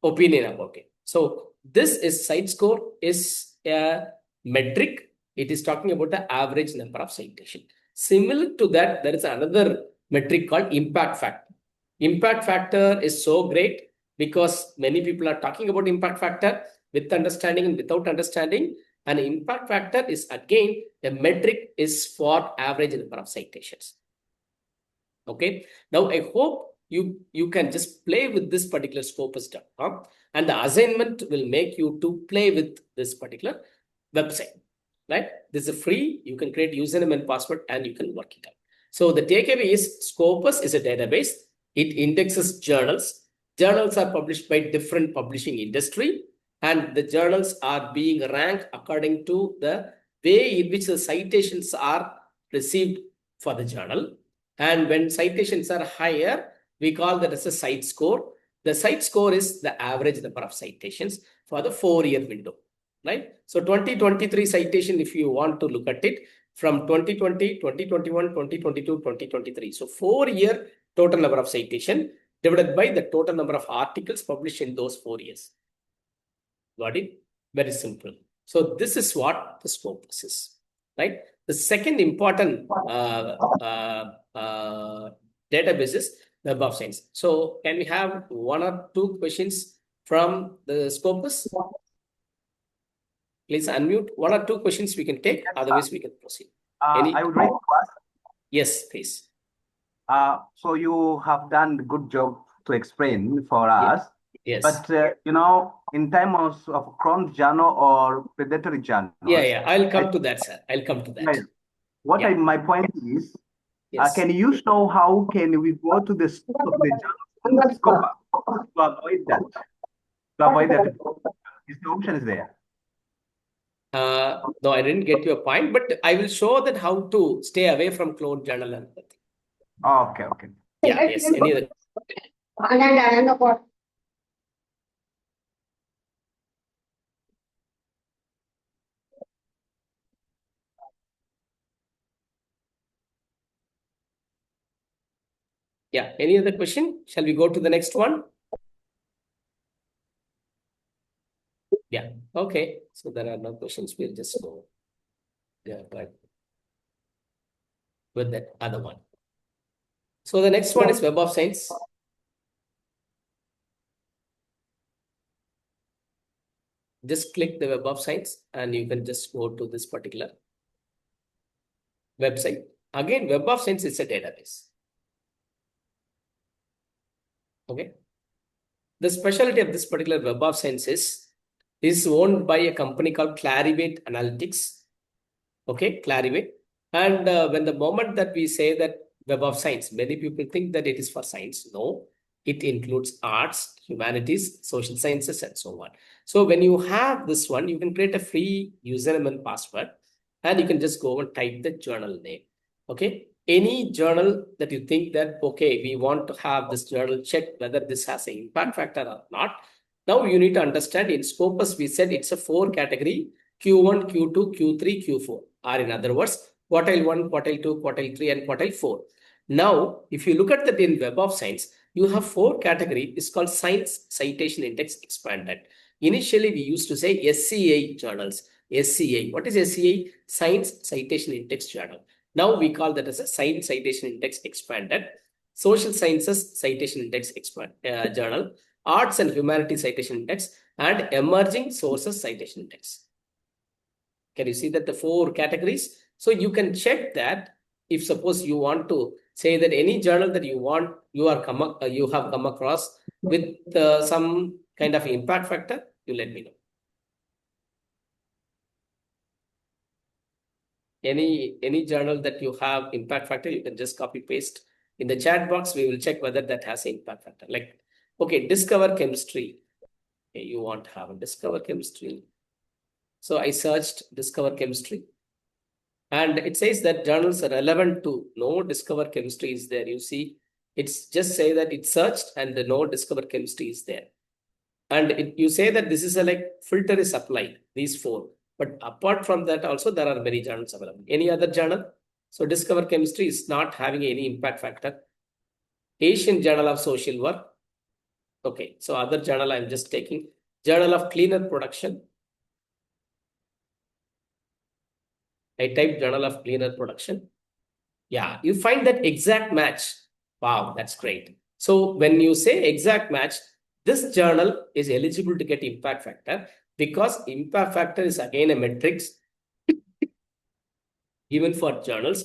opinion about it. So this is site score is a metric. It is talking about the average number of citation. Similar to that, there is another metric called impact factor. Impact factor is so great because many people are talking about impact factor with understanding and without understanding. And impact factor is again a metric is for average number of citations. Okay. Now I hope you can just play with this particular scopus.com, and the assignment will make you to play with this particular website. Right? This is free. You can create username and password and you can work it out. So the takeaway is Scopus is a database. It indexes journals. Journals are published by different publishing industry, and the journals are being ranked according to the way in which the citations are received for the journal. And when citations are higher, we call that as a cite score. The cite score is the average number of citations for the 4-year window. Right? So 2023 citation, if you want to look at it, from 2020, 2021, 2022, 2023. So 4-year total number of citation divided by the total number of articles published in those 4 years. Got it? Very simple. So this is what the Scopus is. Right? The second important database is Web of Science. So can we have 1 or 2 questions from the Scopus? Please unmute. 1 or 2 questions we can take, yes, otherwise we can proceed. I would like to ask. Yes, please. So you have done a good job to explain for us. Yes. But, in terms of cron journal or predatory journal. Yeah. I'll come to that, sir. I'll come to that. My point is, yes, can you show how can we go to the scope of the journal scope to avoid that? To avoid that, is the option is there. No, I didn't get your point, but I will show that how to stay away from clone journal and everything. Okay. Yeah, yes. Any other? Yeah, any other question? Shall we go to the next one? Yeah, okay. So there are no questions. We'll just go. Yeah, but with that other one. So the next one is Web of Science. Just click the Web of Science and you can just go to this particular website. Again, Web of Science is a database. Okay. The specialty of this particular Web of Science is owned by a company called Clarivate Analytics. Okay, Clarivate. And when the moment that we say that Web of Science, many people think that it is for science. No, it includes arts, humanities, social sciences, and so on. So when you have this one, you can create a free username and password, and you can just go and type the journal name. Okay. Any journal that you think that, okay, we want to have this journal check whether this has an impact factor or not. Now you need to understand in Scopus, we said it's a 4 category, Q1, Q2, Q3, Q4, or in other words, quartile 1, quartile 2, quartile 3, and quartile 4. Now, if you look at that in Web of Science, you have 4 categories. It's called Science Citation Index Expanded. Initially, we used to say SCI journals. SCI. What is SCI? Science Citation Index Journal. Now we call that as a Science Citation Index Expanded, Social Sciences Citation Index Journal, Arts and Humanities Citation Index, and Emerging Sources Citation Index. Can you see that the 4 categories? So you can check that if suppose you want to say that any journal that you have come across with some kind of impact factor, you let me know. Any journal that you have impact factor, you can just copy paste in the chat box. We will check whether that has an impact factor. Like, okay, discover chemistry. Okay, you want to have a discover chemistry. So I searched discover chemistry, and it says that journals are relevant to no discover chemistry is there. You see, it's just say that it's searched and the no discover chemistry is there. And you say that this is a like filter is applied, these 4. But apart from that, also there are many journals available. Any other journal? So Discover Chemistry is not having any impact factor. Asian Journal of Social Work. Okay, so other journal I'm just taking. Journal of Cleaner Production. I type Journal of Cleaner Production. Yeah, you find that exact match. Wow, that's great. So when you say exact match, this journal is eligible to get impact factor because impact factor is again a matrix given for journals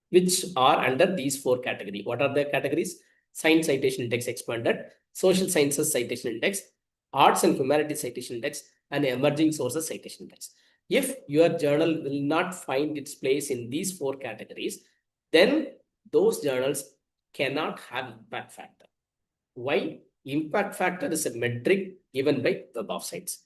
which are under these 4 categories. What are the categories? Science Citation Index Expanded, Social Sciences Citation Index, Arts and Humanities Citation Index, and Emerging Sources Citation Index. If your journal will not find its place in these 4 categories, then those journals cannot have impact factor. Why? Impact factor is a metric given by Web of Science.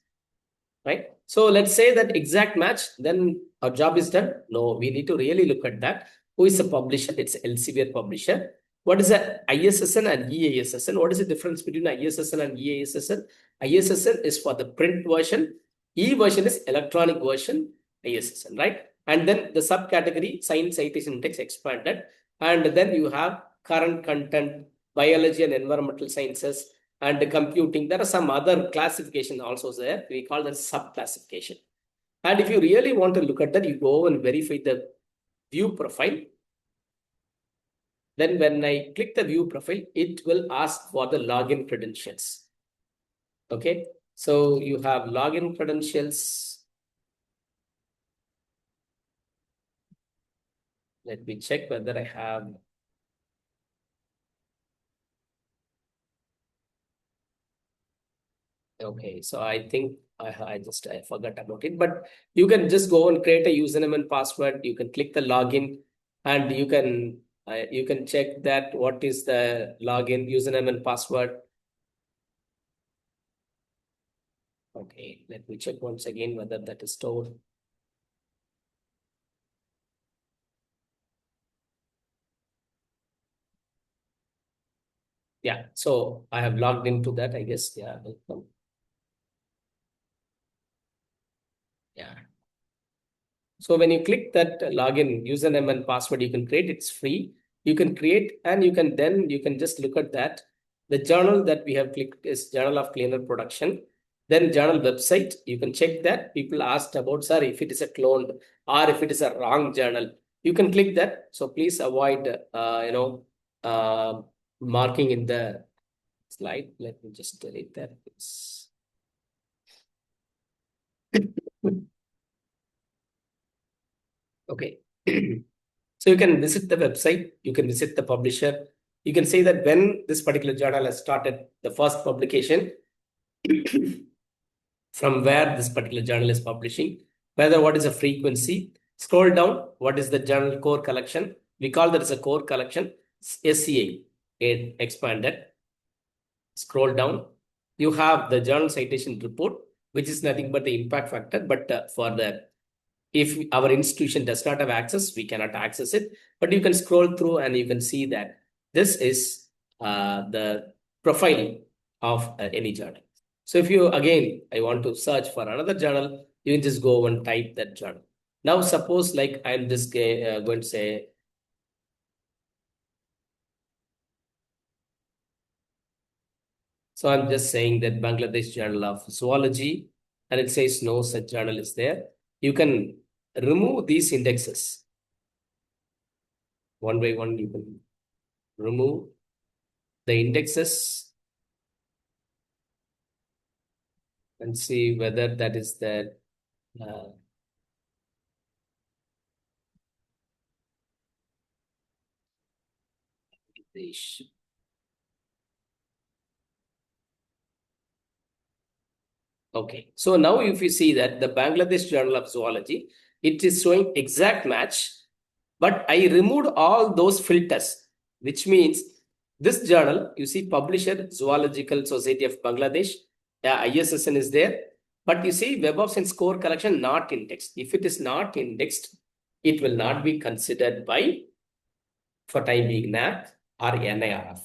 Right? So let's say that exact match, then our job is done. No, we need to really look at that. Who is the publisher? It's Elsevier publisher. What is the ISSN and EASSN? What is the difference between ISSN and EASSN? ISSN is for the print version. E version is electronic version, ISSN, right? And then the subcategory, Science Citation Index Expanded. And then you have current content, biology and environmental sciences, and computing. There are some other classification also there. We call that sub-classification. And if you really want to look at that, you go and verify the view profile. Then when I click the view profile, it will ask for the login credentials. Okay, so you have login credentials. Let me check whether I have. Okay, so I think I forgot about it, but you can just go and create a username and password. You can click the login, and you can check that what is the login, username and password. Okay, let me check once again whether that is stored. Yeah, so I have logged into that, I guess. Yeah, welcome. Yeah. So when you click that login, username and password, you can create, it's free. You can create, and you can just look at that. The journal that we have clicked is Journal of Cleaner Production. Then journal website, you can check that. People asked about, sir, if it is a cloned or if it is a wrong journal, you can click that. So please avoid, marking in the slide. Let me just delete that. Okay. So you can visit the website, you can visit the publisher, you can say that when this particular journal has started the first publication, from where this particular journal is publishing, whether what is the frequency, scroll down, what is the journal core collection, we call that as a core collection, SCA, expanded. Scroll down, you have the journal citation report, which is nothing but the impact factor, but if our institution does not have access, we cannot access it. But you can scroll through and you can see that this is the profile of any journal. So if you, again, I want to search for another journal, you can just go and type that journal. Now, suppose like I'm just going to say, so I'm just saying that Bangladesh Journal of Zoology, and it says no such journal is there. You can remove these indexes. One by one, you can remove the indexes and see whether that is the issue. Okay, so now if you see that the Bangladesh Journal of Zoology, it is showing exact match, but I removed all those filters, which means this journal, you see publisher, Zoological Society of Bangladesh, ISSN is there, but you see Web of Science core collection not indexed. If it is not indexed, it will not be considered by, for time being, NAP or NIRF.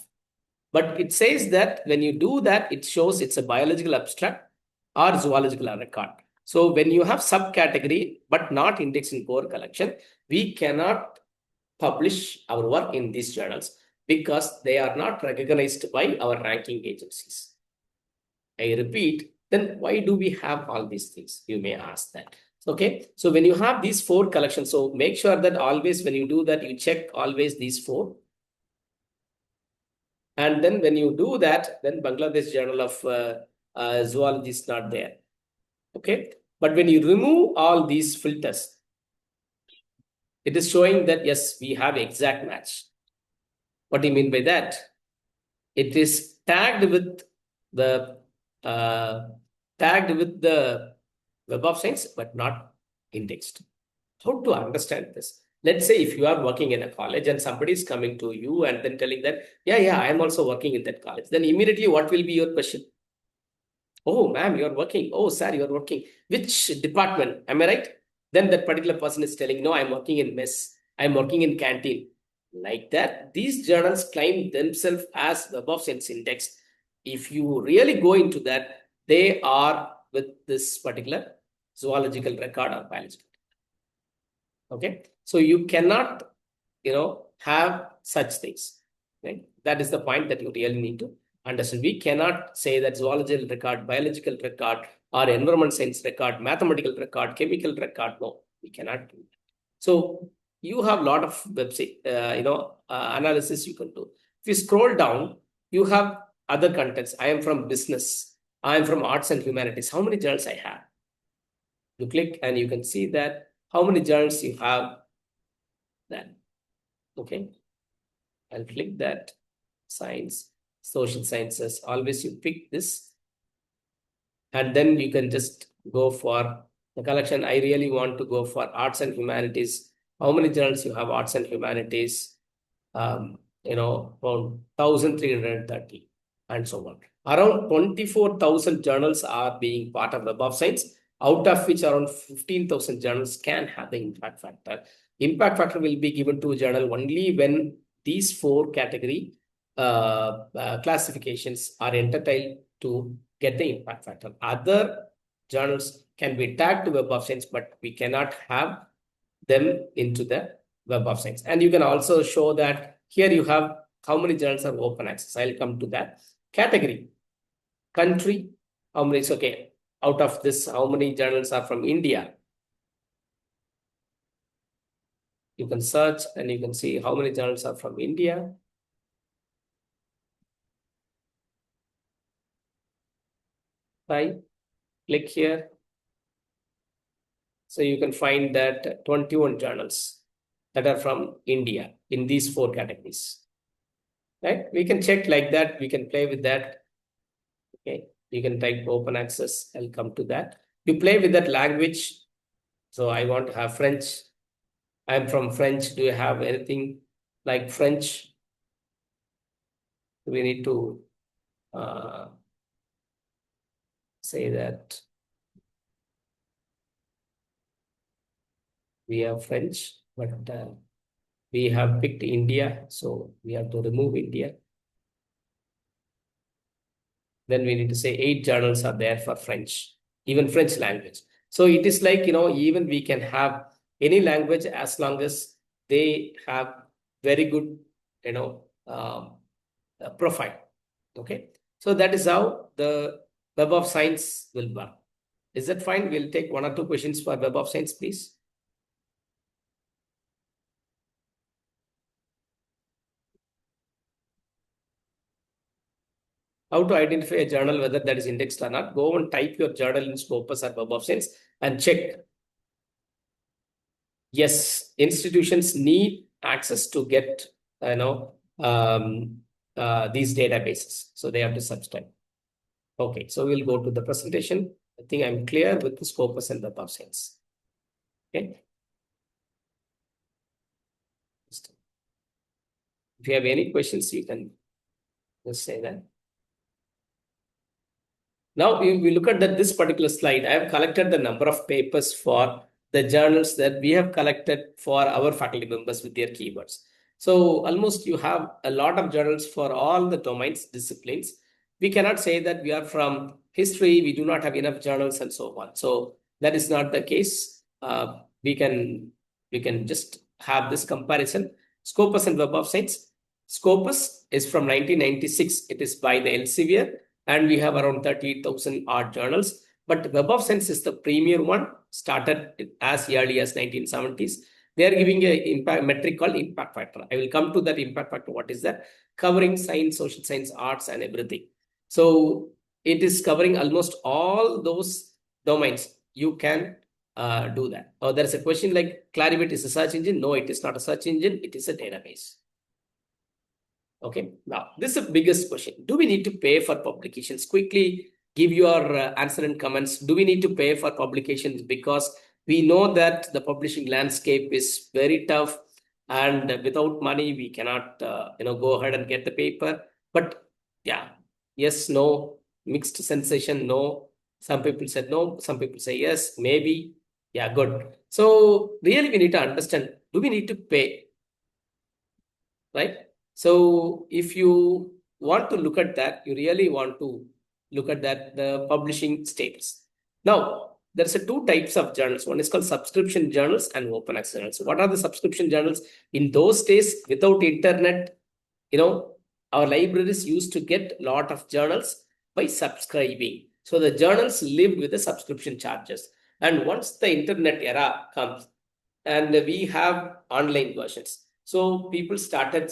But it says that when you do that, it shows it's a biological abstract or zoological record. So when you have subcategory, but not indexed in core collection, we cannot publish our work in these journals because they are not recognized by our ranking agencies. I repeat, then why do we have all these things? You may ask that. Okay, so when you have these 4 collections, so make sure that always when you do that, you check always these 4. And then when you do that, then Bangladesh Journal of Zoology is not there. Okay, but when you remove all these filters, it is showing that yes, we have exact match. What do you mean by that? It is tagged with the Web of Science, but not indexed. How to understand this? Let's say if you are working in a college and somebody is coming to you and then telling that, yeah, I am also working in that college. Then immediately what will be your question? Oh, ma'am, you are working. Oh, sir, you are working. Which department? Am I right? Then that particular person is telling, no, I'm working in mess. I'm working in canteen. Like that, these journals claim themselves as Web of Science index. If you really go into that, they are with this particular zoological record or biological. Okay, so you cannot, have such things. Right? That is the point that you really need to understand. We cannot say that zoological record, biological record, or environment science record, mathematical record, chemical record. No, we cannot do that. So you have a lot of website, analysis you can do. If you scroll down, you have other contents. I am from business. I am from arts and humanities. How many journals I have? You click and you can see that how many journals you have. Then, okay, I'll click that. Science, social sciences. Always you pick this, and then you can just go for the collection. I really want to go for arts and humanities. How many journals you have arts and humanities? Around 1,330 and so on. Around 24,000 journals are being part of Web of Science, out of which around 15,000 journals can have the impact factor. Impact factor will be given to a journal only when these 4 category classifications are entitled to get the impact factor. Other journals can be tagged to Web of Science, but we cannot have them into the Web of Science. And you can also show that here you have how many journals are open access. I'll come to that. Category, country, how many is okay. Out of this, how many journals are from India? You can search and you can see how many journals are from India. Right? Click here. So you can find that 21 journals that are from India in these 4 categories. Right? We can check like that. We can play with that. Okay. You can type open access. I'll come to that. You play with that language. So I want to have French. I'm from French. Do you have anything like French? We need to say that we have French, but we have picked India. So we have to remove India. Then we need to say 8 journals are there for French, even French language. So it is like, even we can have any language as long as they have very good, profile. Okay. So that is how the Web of Science will work. Is that fine? We'll take 1 or 2 questions for Web of Science, please. How to identify a journal, whether that is indexed or not. Go and type your journal in Scopus or Web of Science and check. Yes, institutions need access to get, these databases. So they have to subscribe. Okay, so we'll go to the presentation. I think I'm clear with the Scopus and Web of Science. Okay. If you have any questions, you can just say that. Now, if we look at this particular slide, I have collected the number of papers for the journals that we have collected for our faculty members with their keywords. So almost you have a lot of journals for all the domains, disciplines. We cannot say that we are from history, we do not have enough journals and so on. So that is not the case. We can just have this comparison. Scopus and Web of Science. Scopus is from 1996. It is by the Elsevier. And we have around 30,000 odd journals. But Web of Science is the premier one, started as early as 1970s. They are giving a impact metric called impact factor. I will come to that impact factor. What is that? Covering science, social science, arts, and everything. So it is covering almost all those domains. You can do that. Oh, there is a question like Clarivate is a search engine. No, it is not a search engine. It is a database. Okay. Now, this is the biggest question. Do we need to pay for publications? Quickly give your answer and comments. Do we need to pay for publications? Because we know that the publishing landscape is very tough, and without money, we cannot, go ahead and get the paper. But yeah, yes, no, mixed sensation, no. Some people said no, some people say yes, maybe. Yeah, good. So really, we need to understand, do we need to pay? Right? So if you want to look at that, you really want to look at that, the publishing status. Now, there's two types of journals. One is called subscription journals and open access journals. What are the subscription journals? In those days, without internet, our libraries used to get a lot of journals by subscribing. So the journals lived with the subscription charges. And once the internet era comes, and we have online versions, so people started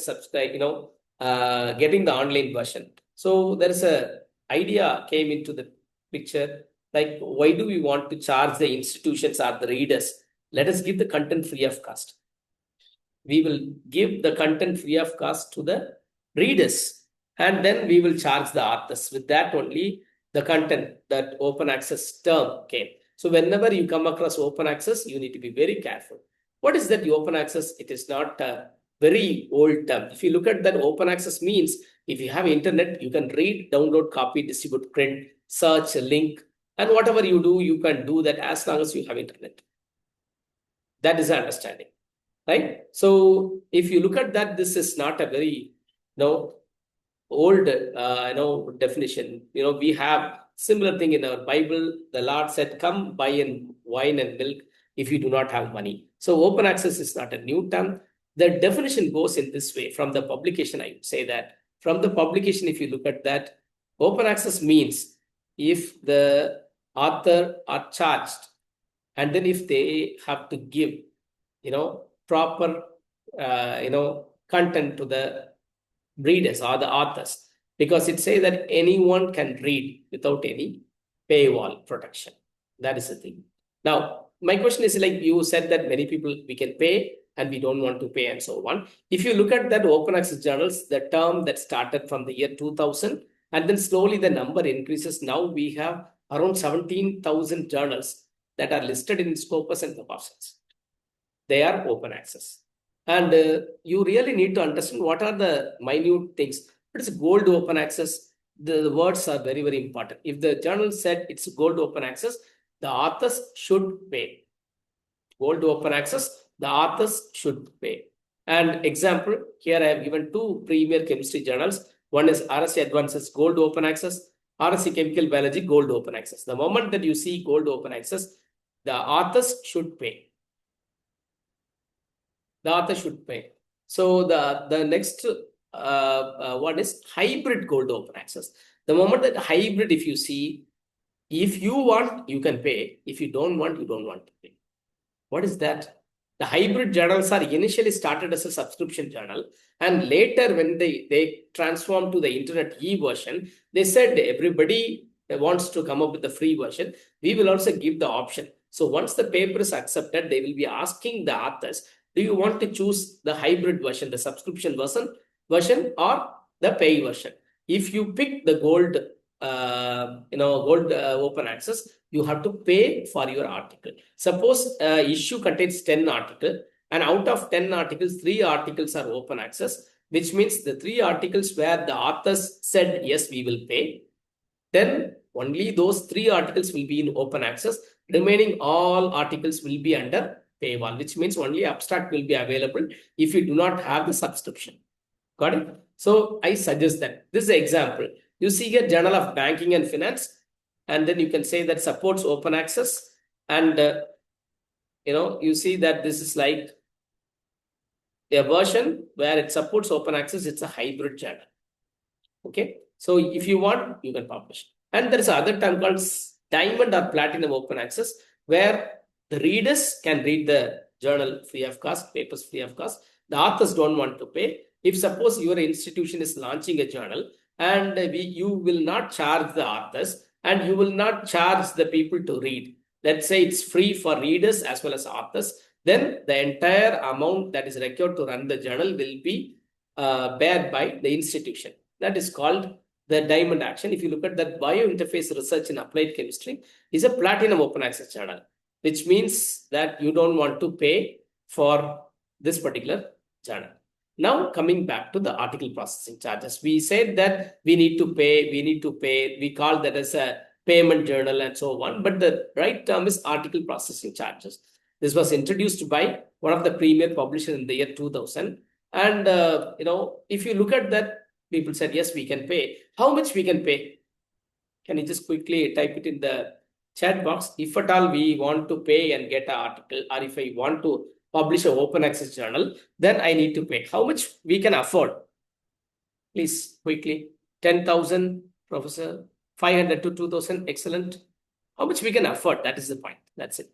getting the online version. So there's a idea came into the picture, like, why do we want to charge the institutions or the readers? Let us give the content free of cost. We will give the content free of cost to the readers, and then we will charge the authors. With that only, the content, that open access term came. So whenever you come across open access, you need to be very careful. What is that open access? It is not a very old term. If you look at that, open access means if you have internet, you can read, download, copy, distribute, print, search, link, and whatever you do, you can do that as long as you have internet. That is the understanding, right? So if you look at that, this is not a very old definition. We have similar thing in our Bible. The Lord said, come buy in wine and milk if you do not have money. So open access is not a new term. The definition goes in this way. From the publication, I would say that from the publication, if you look at that, open access means if the author are charged, and then if they have to give, proper, content to the readers or the authors, because it says that anyone can read without any paywall protection. That is the thing. Now, my question is, like you said that many people, we can pay and we don't want to pay and so on. If you look at that open access journals, the term that started from the year 2000, and then slowly the number increases. Now we have around 17,000 journals that are listed in Scopus and Web of Science. They are open access. And you really need to understand what are the minute things. What is gold open access? The words are very, very important. If the journal said it's gold open access, the authors should pay. Gold open access, the authors should pay. And example, here I have given two premier chemistry journals. One is RSC Advances Gold Open Access, RSC Chemical Biology Gold Open Access. The moment that you see Gold Open Access, the authors should pay. The author should pay. So the next one is hybrid Gold Open Access. The moment that hybrid, if you see, if you want, you can pay. If you don't want, you don't want to pay. What is that? The hybrid journals are initially started as a subscription journal, and later when they transformed to the internet e-version, they said everybody wants to come up with the free version. We will also give the option. So once the paper is accepted, they will be asking the authors, do you want to choose the hybrid version, the subscription version or the pay version? If you pick the gold, open access, you have to pay for your article. Suppose issue contains 10 articles, and out of 10 articles, 3 articles are open access, which means the 3 articles where the authors said, yes, we will pay, then only those 3 articles will be in open access. Remaining all articles will be under paywall, which means only abstract will be available if you do not have the subscription. Got it? So I suggest that this is an example. You see a Journal of Banking and Finance, and then you can say that supports open access. And, you see that this is like a version where it supports open access. It's a hybrid journal. Okay. So if you want, you can publish. And there's another term called Diamond or platinum open access, where the readers can read the journal free of cost, papers free of cost. The authors don't want to pay. If suppose your institution is launching a journal and you will not charge the authors and you will not charge the people to read. Let's say it's free for readers as well as authors. Then the entire amount that is required to run the journal will be bared by the institution. That is called the diamond action. If you look at that, biointerface research in applied chemistry is a platinum open access journal, which means that you don't want to pay for this particular journal. Now, coming back to the article processing charges, we said that we need to pay, we call that as a payment journal and so on, but the right term is article processing charges. This was introduced by one of the premier publishers in the year 2000. And, if you look at that, people said, yes, we can pay. How much we can pay? Can you just quickly type it in the chat box? If at all we want to pay and get an article, or if I want to publish an open access journal, then I need to pay. How much we can afford? Please, quickly. 10,000, Professor. 500 to 2,000, excellent. How much we can afford? That is the point. That's it.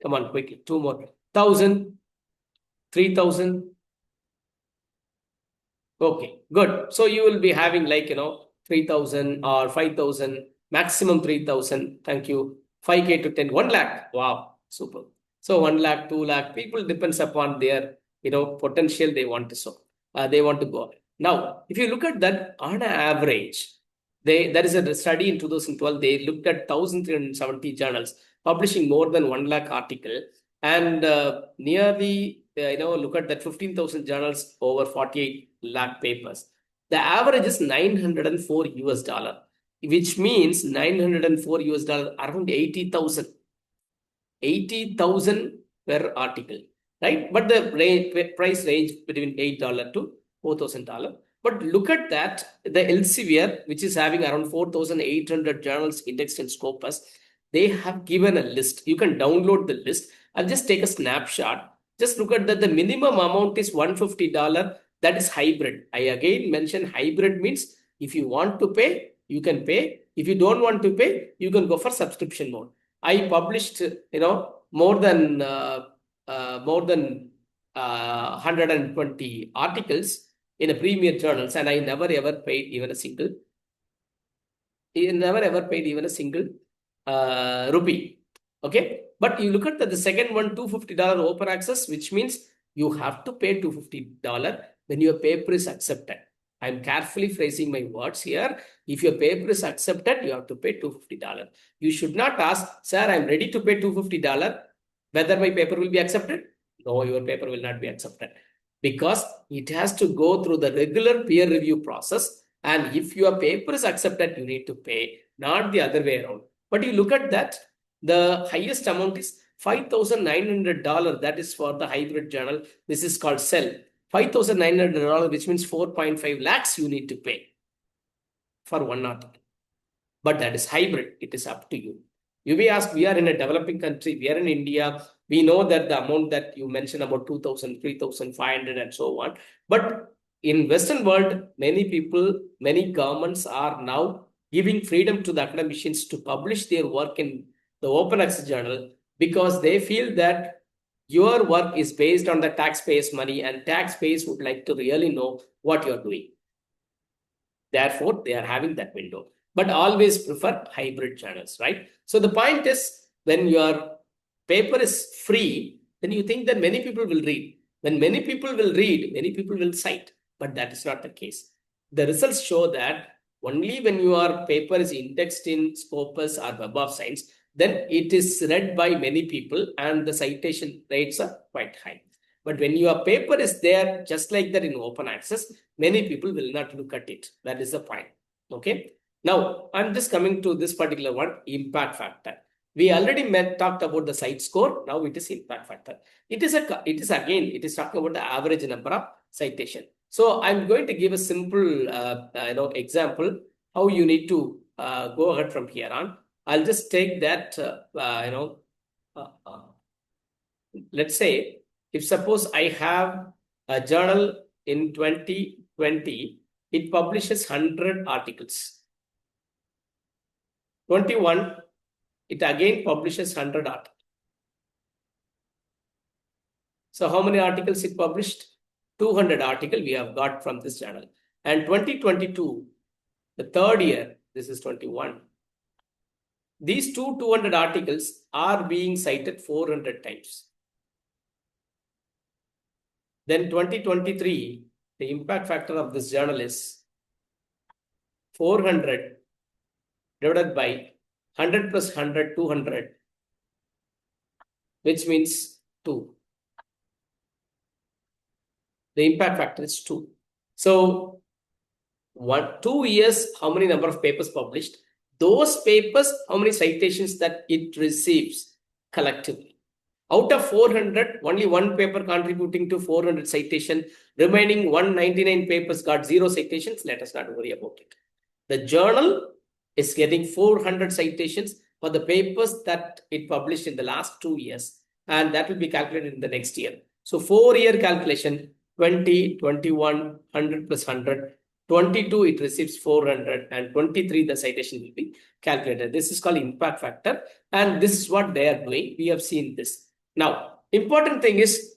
Come on, quickly. 2 more. 1,000, 3,000. Okay, good. So you will be having 3,000 or 5,000, maximum 3,000. Thank you. 5K to 10, 1 lakh. Wow, super. So 1 lakh, 2 lakh, people depends upon their, potential they want to show. They want to go. Now, if you look at that on average, there is a study in 2012, they looked at 1,370 journals publishing more than 1 lakh article, and nearly, look at that 15,000 journals over 48 lakh papers. The average is $904, which means $904, around 80,000. 80,000 per article, right? But the price range between $8 to $4,000. But look at that, the Elsevier, which is having around 4,800 journals indexed in Scopus, they have given a list. You can download the list. I'll just take a snapshot. Just look at that. The minimum amount is $150. That is hybrid. I again mention hybrid means if you want to pay, you can pay. If you don't want to pay, you can go for subscription mode. I published, more than 120 articles in a premier journals, and I never ever paid even a single rupee. Okay, but you look at the second one, $250 open access, which means you have to pay $250 when your paper is accepted. I'm carefully phrasing my words here. If your paper is accepted, you have to pay $250. You should not ask, sir, I'm ready to pay $250, whether my paper will be accepted. No, your paper will not be accepted, because it has to go through the regular peer review process. And if your paper is accepted, you need to pay, not the other way around. But you look at that, the highest amount is $5,900. That is for the hybrid journal. This is called Cell. $5,900, which means 4.5 lakhs you need to pay for one article. But that is hybrid. It is up to you. You may ask, we are in a developing country. We are in India. We know that the amount that you mentioned about 2,000, 3,500 and so on. But in Western world, many people, many governments are now giving freedom to the academicians to publish their work in the open access journal, because they feel that your work is based on the taxpayers' money, and taxpayers would like to really know what you're doing. Therefore, they are having that window, but always prefer hybrid journals, right? So the point is, when your paper is free, then you think that many people will read. When many people will read, many people will cite, but that is not the case. The results show that only when your paper is indexed in Scopus or Web of Science, then it is read by many people and the citation rates are quite high. But when your paper is there just like that in open access, many people will not look at it. That is the point. Okay. Now, I'm just coming to this particular one, impact factor. We already talked about the site score. Now it is impact factor. It is talking about the average number of citation. So I'm going to give a simple, example how you need to go ahead from here on. I'll just take that, let's say, if suppose I have a journal in 2020, it publishes 100 articles. 21, it again publishes 100 articles. So how many articles it published? 200 articles we have got from this journal. And 2022, the third year, this is 21. These 200 articles are being cited 400 times. Then 2023, the impact factor of this journal is 400 divided by 100 plus 100, 200, which means 2. The impact factor is 2. So 2 years, how many number of papers published? Those papers, how many citations that it receives collectively? Out of 400, only one paper contributing to 400 citation, remaining 199 papers got 0 citations. Let us not worry about it. The journal is getting 400 citations for the papers that it published in the last 2 years, and that will be calculated in the next year. So 4-year calculation, 20, 21, 100 plus 100, 22 it receives 400, and 23 the citation will be calculated. This is called impact factor, and this is what they are doing. We have seen this. Now, important thing is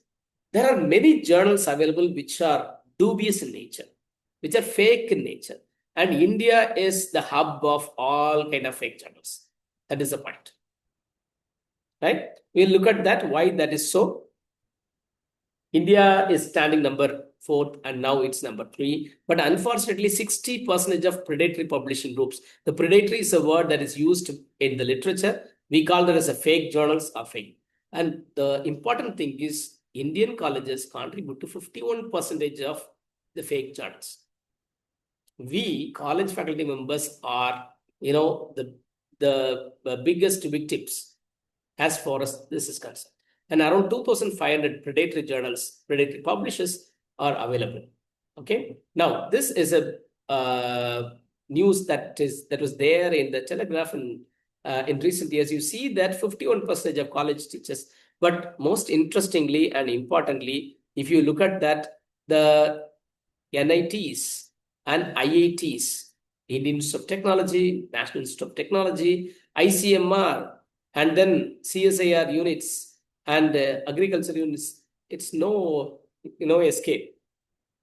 there are many journals available which are dubious in nature, which are fake in nature. And India is the hub of all kind of fake journals. That is the point. Right? We'll look at that, why that is so. India is standing number 4 and now it's number 3. But unfortunately, 60% of predatory publishing groups. The predatory is a word that is used in the literature. We call that as a fake journals or fake. And the important thing is Indian colleges contribute to 51% of the fake journals. We college faculty members are, the biggest victims as far as this is concerned. And around 2,500 predatory journals, predatory publishers are available. Okay. Now, this is a news that was there in the Telegraph in recent years. You see that 51% of college teachers. But most interestingly and importantly, if you look at that, the NITs and IITs, Indian Institute of Technology, National Institute of Technology, ICMR, and then CSIR units and agriculture units, it's no escape.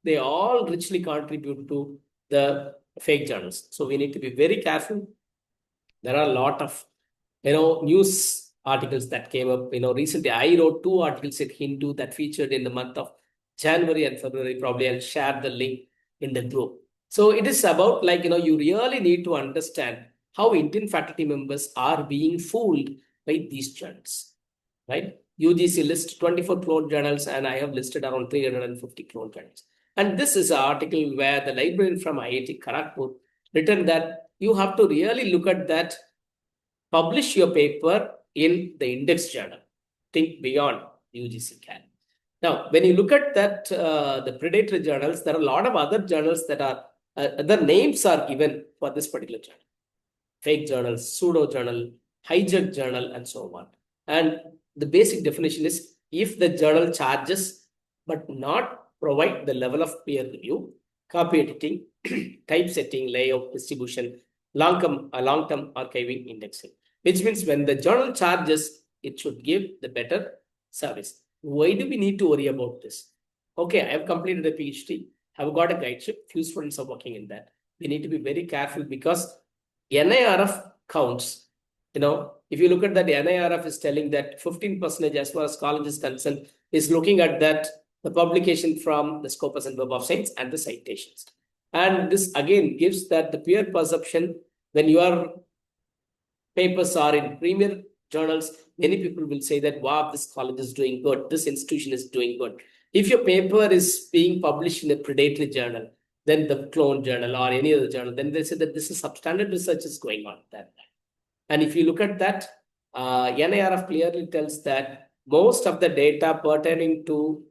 They all richly contribute to the fake journals. So we need to be very careful. There are a lot of, news articles that came up. Recently I wrote 2 articles in Hindu that featured in the month of January and February. Probably I'll share the link in the group. So it is about you really need to understand how Indian faculty members are being fooled by these journals, right? UGC lists 24 clone journals and I have listed around 350 clone journals. And this is an article where the librarian from IIT Kharagpur written that you have to really look at that, publish your paper in the index journal. Think beyond UGC can. Now, when you look at that, the predatory journals, there are a lot of other journals that are, other names are given for this particular journal. Fake journals, pseudo journal, hijack journal, and so on. And the basic definition is if the journal charges but not provide the level of peer review, copy editing, typesetting, layout, distribution, long-term archiving, indexing, which means when the journal charges, it should give the better service. Why do we need to worry about this? Okay, I have completed a PhD, have got a guideship, few students are working in that. We need to be very careful because NIRF counts. If you look at that, the NIRF is telling that 15% as far as college is concerned is looking at that, the publication from the Scopus and Web of Science and the citations. And this again gives that the peer perception when your papers are in premier journals, many people will say that, wow, this college is doing good, this institution is doing good. If your paper is being published in a predatory journal, then the clone journal or any other journal, then they say that this is substandard research is going on there. And if you look at that, NIRF clearly tells that most of the data pertaining to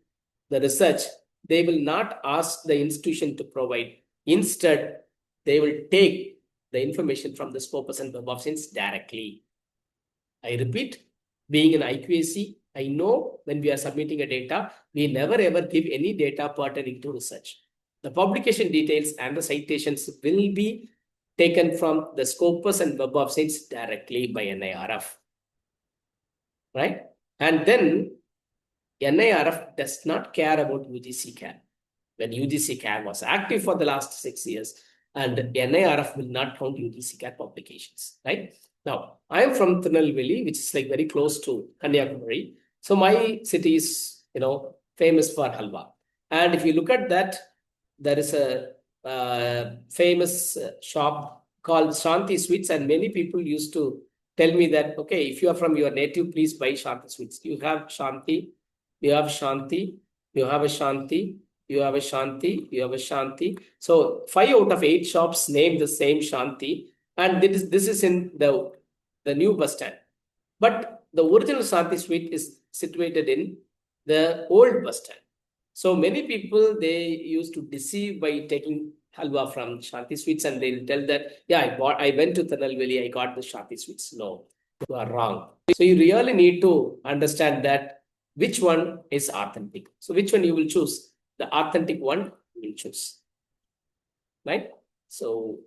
the research, they will not ask the institution to provide. Instead, they will take the information from the Scopus and Web of Science directly. I repeat, being an IQAC, I know when we are submitting a data, we never ever give any data pertaining to research. The publication details and the citations will be taken from the Scopus and Web of Science directly by NIRF, right? And then NIRF does not care about UGC CAD. When UGC CAD was active for the last 6 years, and NIRF will not count UGC CAD publications, right? Now, I am from Tirunelveli, which is like very close to Kanyakumari. So my city is, famous for halwa. And if you look at that, there is a famous shop called Shanti Sweets, and many people used to tell me that, okay, if you are from your native, please buy Shanti Sweets. You have Shanti, you have Shanti, you have a Shanti, you have a Shanti, you have a Shanti. So 5 out of 8 shops name the same Shanti, and this is in the new bus stand. But the original Shanti Sweet is situated in the old bus stand. So many people, they used to deceive by taking halwa from Shanti Sweets, and they'll tell that, yeah, I went to Tirunelveli, I got the Shanti Sweets. No, you are wrong. So you really need to understand that which one is authentic. So which one you will choose? The authentic one you will choose, right? So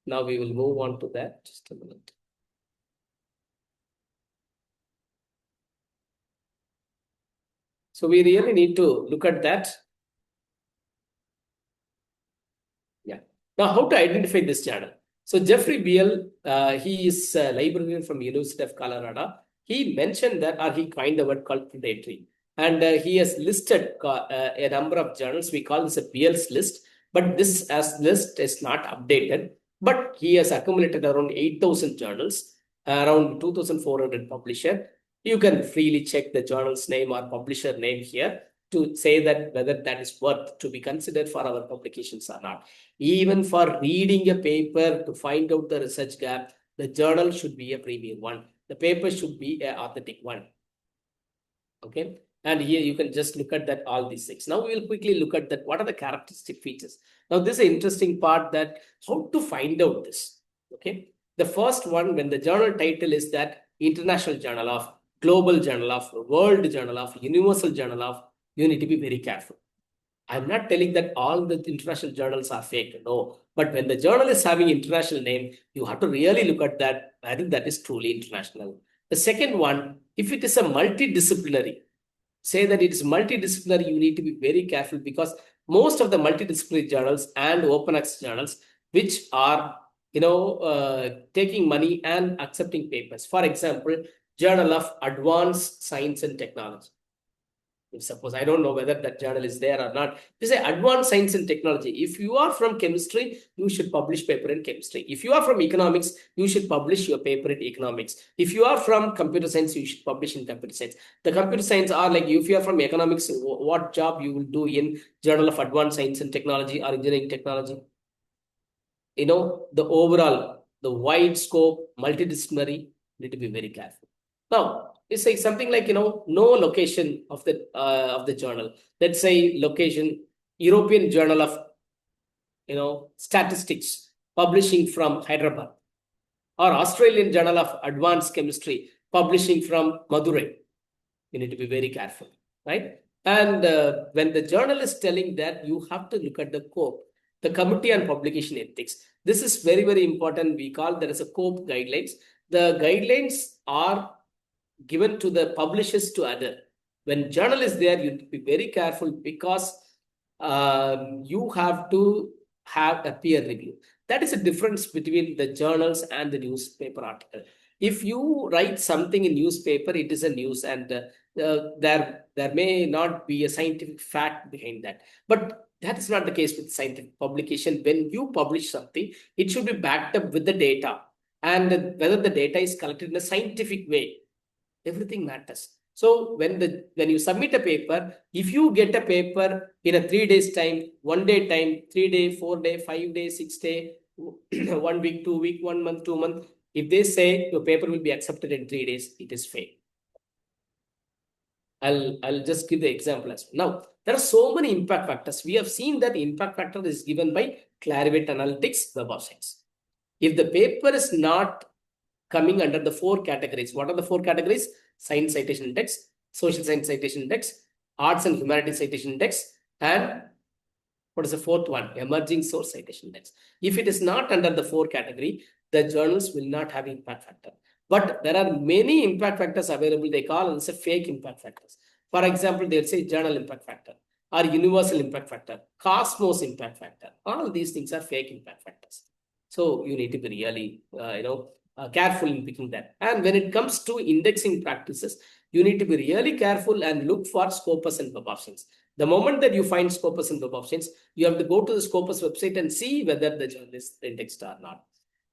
now we will move on to that. Just a minute. So we really need to look at that. Yeah. Now, how to identify this journal? So Jeffrey Beal, he is a librarian from University of Colorado. He mentioned that, or he coined the word called predatory. And he has listed a number of journals. We call this a Beal's list. But this list is not updated. But he has accumulated around 8,000 journals, around 2,400 publishers. You can freely check the journal's name or publisher name here to say that whether that is worth to be considered for our publications or not. Even for reading a paper to find out the research gap, the journal should be a premium one. The paper should be an authentic one. Okay. And here you can just look at that, all these things. Now we will quickly look at that. What are the characteristic features? Now this is an interesting part, that how to find out this. Okay. The first one, when the journal title is that International Journal of, Global Journal of, World Journal of, Universal Journal of, you need to be very careful. I'm not telling that all the international journals are fake. No. But when the journal is having international name, you have to really look at that. I think that is truly international. The second one, if it is a multidisciplinary, say that it is multidisciplinary, you need to be very careful, because most of the multidisciplinary journals and open access journals, which are, taking money and accepting papers. For example, Journal of Advanced Science and Technology. If suppose, I don't know whether that journal is there or not. They say Advanced Science and Technology. If you are from chemistry, you should publish paper in chemistry. If you are from economics, you should publish your paper in economics. If you are from computer science, you should publish in computer science. The computer science are like, if you are from economics, what job you will do in Journal of Advanced Science and Technology or Engineering Technology? The overall, the wide scope, multidisciplinary, need to be very careful. Now, it's like something like, no location of the journal. Let's say location, European Journal of, Statistics, publishing from Hyderabad, or Australian Journal of Advanced Chemistry, publishing from Madurai. You need to be very careful, right? And when the journal is telling that, you have to look at the COPE, the Committee on Publication Ethics. This is very, very important. We call that as a COPE guidelines. The guidelines are given to the publishers to other. When journal is there, you need to be very careful, because you have to have a peer review. That is a difference between the journals and the newspaper article. If you write something in newspaper, it is a news, and there may not be a scientific fact behind that. But that is not the case with scientific publication. When you publish something, it should be backed up with the data, and whether the data is collected in a scientific way. Everything matters. So when you submit a paper, if you get a paper in a 3 days time, 1 day time, 3 day, 4 day, 5 day, 6 day, 1 week, 2 week, 1 month, 2 months, if they say your paper will be accepted in 3 days, it is fake. I'll just give the example as well. Now, there are so many impact factors. We have seen that impact factor is given by Clarivate Analytics, Web of Science. If the paper is not coming under the 4 categories, what are the 4 categories? Science Citation Index, Social Science Citation Index, Arts and Humanities Citation Index, and What is the fourth one? Emerging source citation index. If it is not under the 4 category, the journals will not have impact factor. But there are many impact factors available. They call it fake impact factors. For example, they'll say journal impact factor or universal impact factor, Cosmos impact factor. All these things are fake impact factors. So you need to be really, careful in picking that. And when it comes to indexing practices, you need to be really careful and look for Scopus and Web Options. The moment that you find Scopus and Web Options, you have to go to the Scopus website and see whether the journal is indexed or not.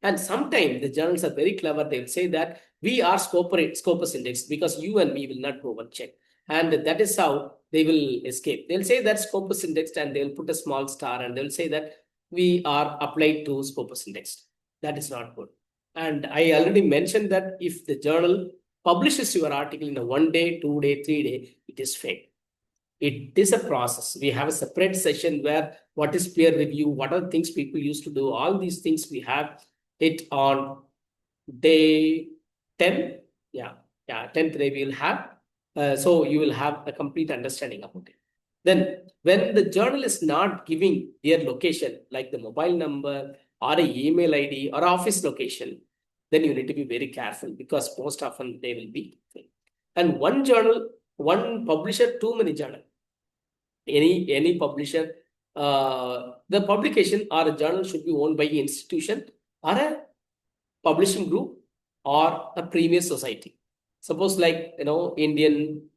And sometimes the journals are very clever. They'll say that we are Scopus indexed because you and me will not go and check. And that is how they will escape. They'll say that Scopus indexed and they'll put a small star and they'll say that we are applied to Scopus indexed. That is not good. And I already mentioned that if the journal publishes your article in a 1 day, 2 day, 3 day, it is fake. It is a process. We have a separate session where what is peer review, what are the things people used to do, all these things we have it on day 10. Yeah, 10th day we will have. So you will have a complete understanding about it. Then when the journal is not giving their location, like the mobile number or an email ID or office location, then you need to be very careful because most often they will be fake. And one journal, one publisher, too many journals. Any publisher, the publication or a journal should be owned by an institution or a publishing group or a premier society. Suppose like, Indian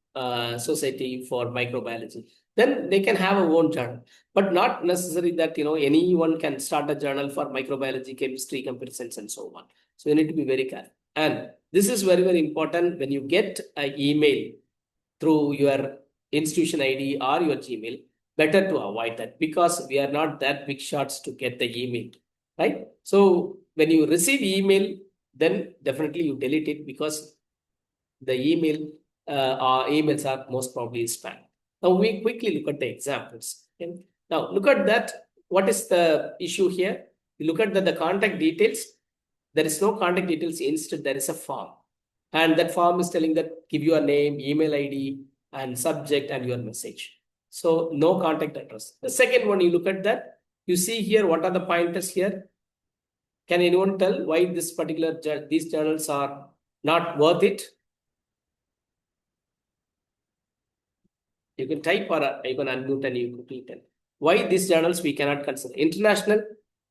Society for Microbiology, then they can have a own journal, but not necessary that, anyone can start a journal for microbiology, chemistry, computer science, and so on. So you need to be very careful. And this is very, very important. When you get an email through your institution ID or your Gmail, better to avoid that because we are not that big shots to get the email, right? So when you receive email, then definitely you delete it because the emails are most probably spam. Now we quickly look at the examples. Okay? Now look at that. What is the issue here? You look at the contact details. There is no contact details. Instead, there is a form. And that form is telling that give your name, email ID, and subject and your message. So no contact address. The second one, you look at that. You see here, what are the pointers here? Can anyone tell why these journals are not worth it? You can type or you can unmute and you quickly tell. Why these journals we cannot consider? International,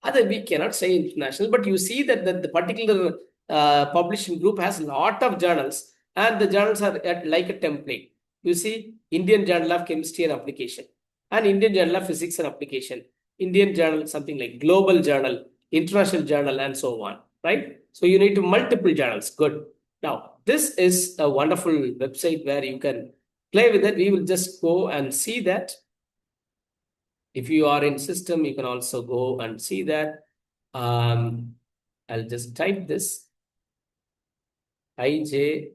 other we cannot say international, but you see that the particular publishing group has a lot of journals and the journals are like a template. You see Indian Journal of Chemistry and Application and Indian Journal of Physics and Application, Indian Journal, something like Global Journal, International Journal, and so on, right? So you need to multiple journals. Good. Now, this is a wonderful website where you can play with it. We will just go and see that. If you are in system, you can also go and see that. I'll just type this. IJRA.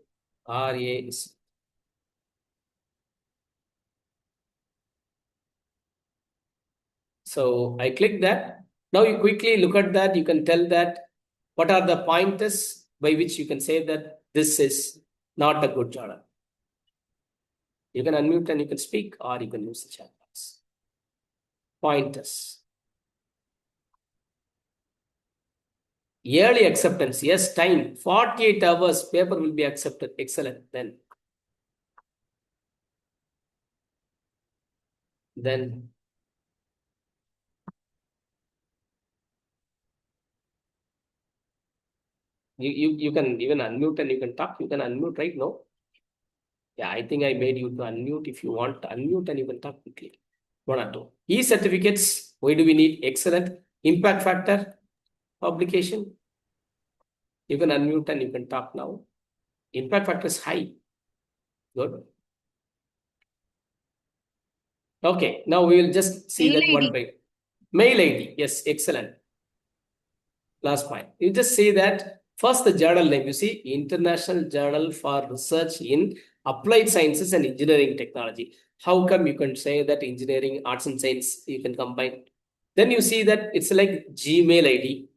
So I click that. Now you quickly look at that. You can tell that what are the pointers by which you can say that this is not a good journal. You can unmute and you can speak or you can use the chat box. Pointers. Yearly acceptance. Yes, time. 48 hours paper will be accepted. Excellent. Then you can even unmute and you can talk. You can unmute, right? No? Yeah, I think I made you to unmute. If you want to unmute and you can talk quickly. 1 or 2. E-certificates. Why do we need? Excellent. Impact factor publication. You can unmute and you can talk now. Impact factor is high. Good. Okay, now we will just see Mail that one ID. by mail ID. Yes, excellent. Last point. You just say that first the journal name. You see, International Journal for Research in Applied Sciences and Engineering Technology. How come you can say that engineering, arts and science, you can combine? Then you see that it's like Gmail ID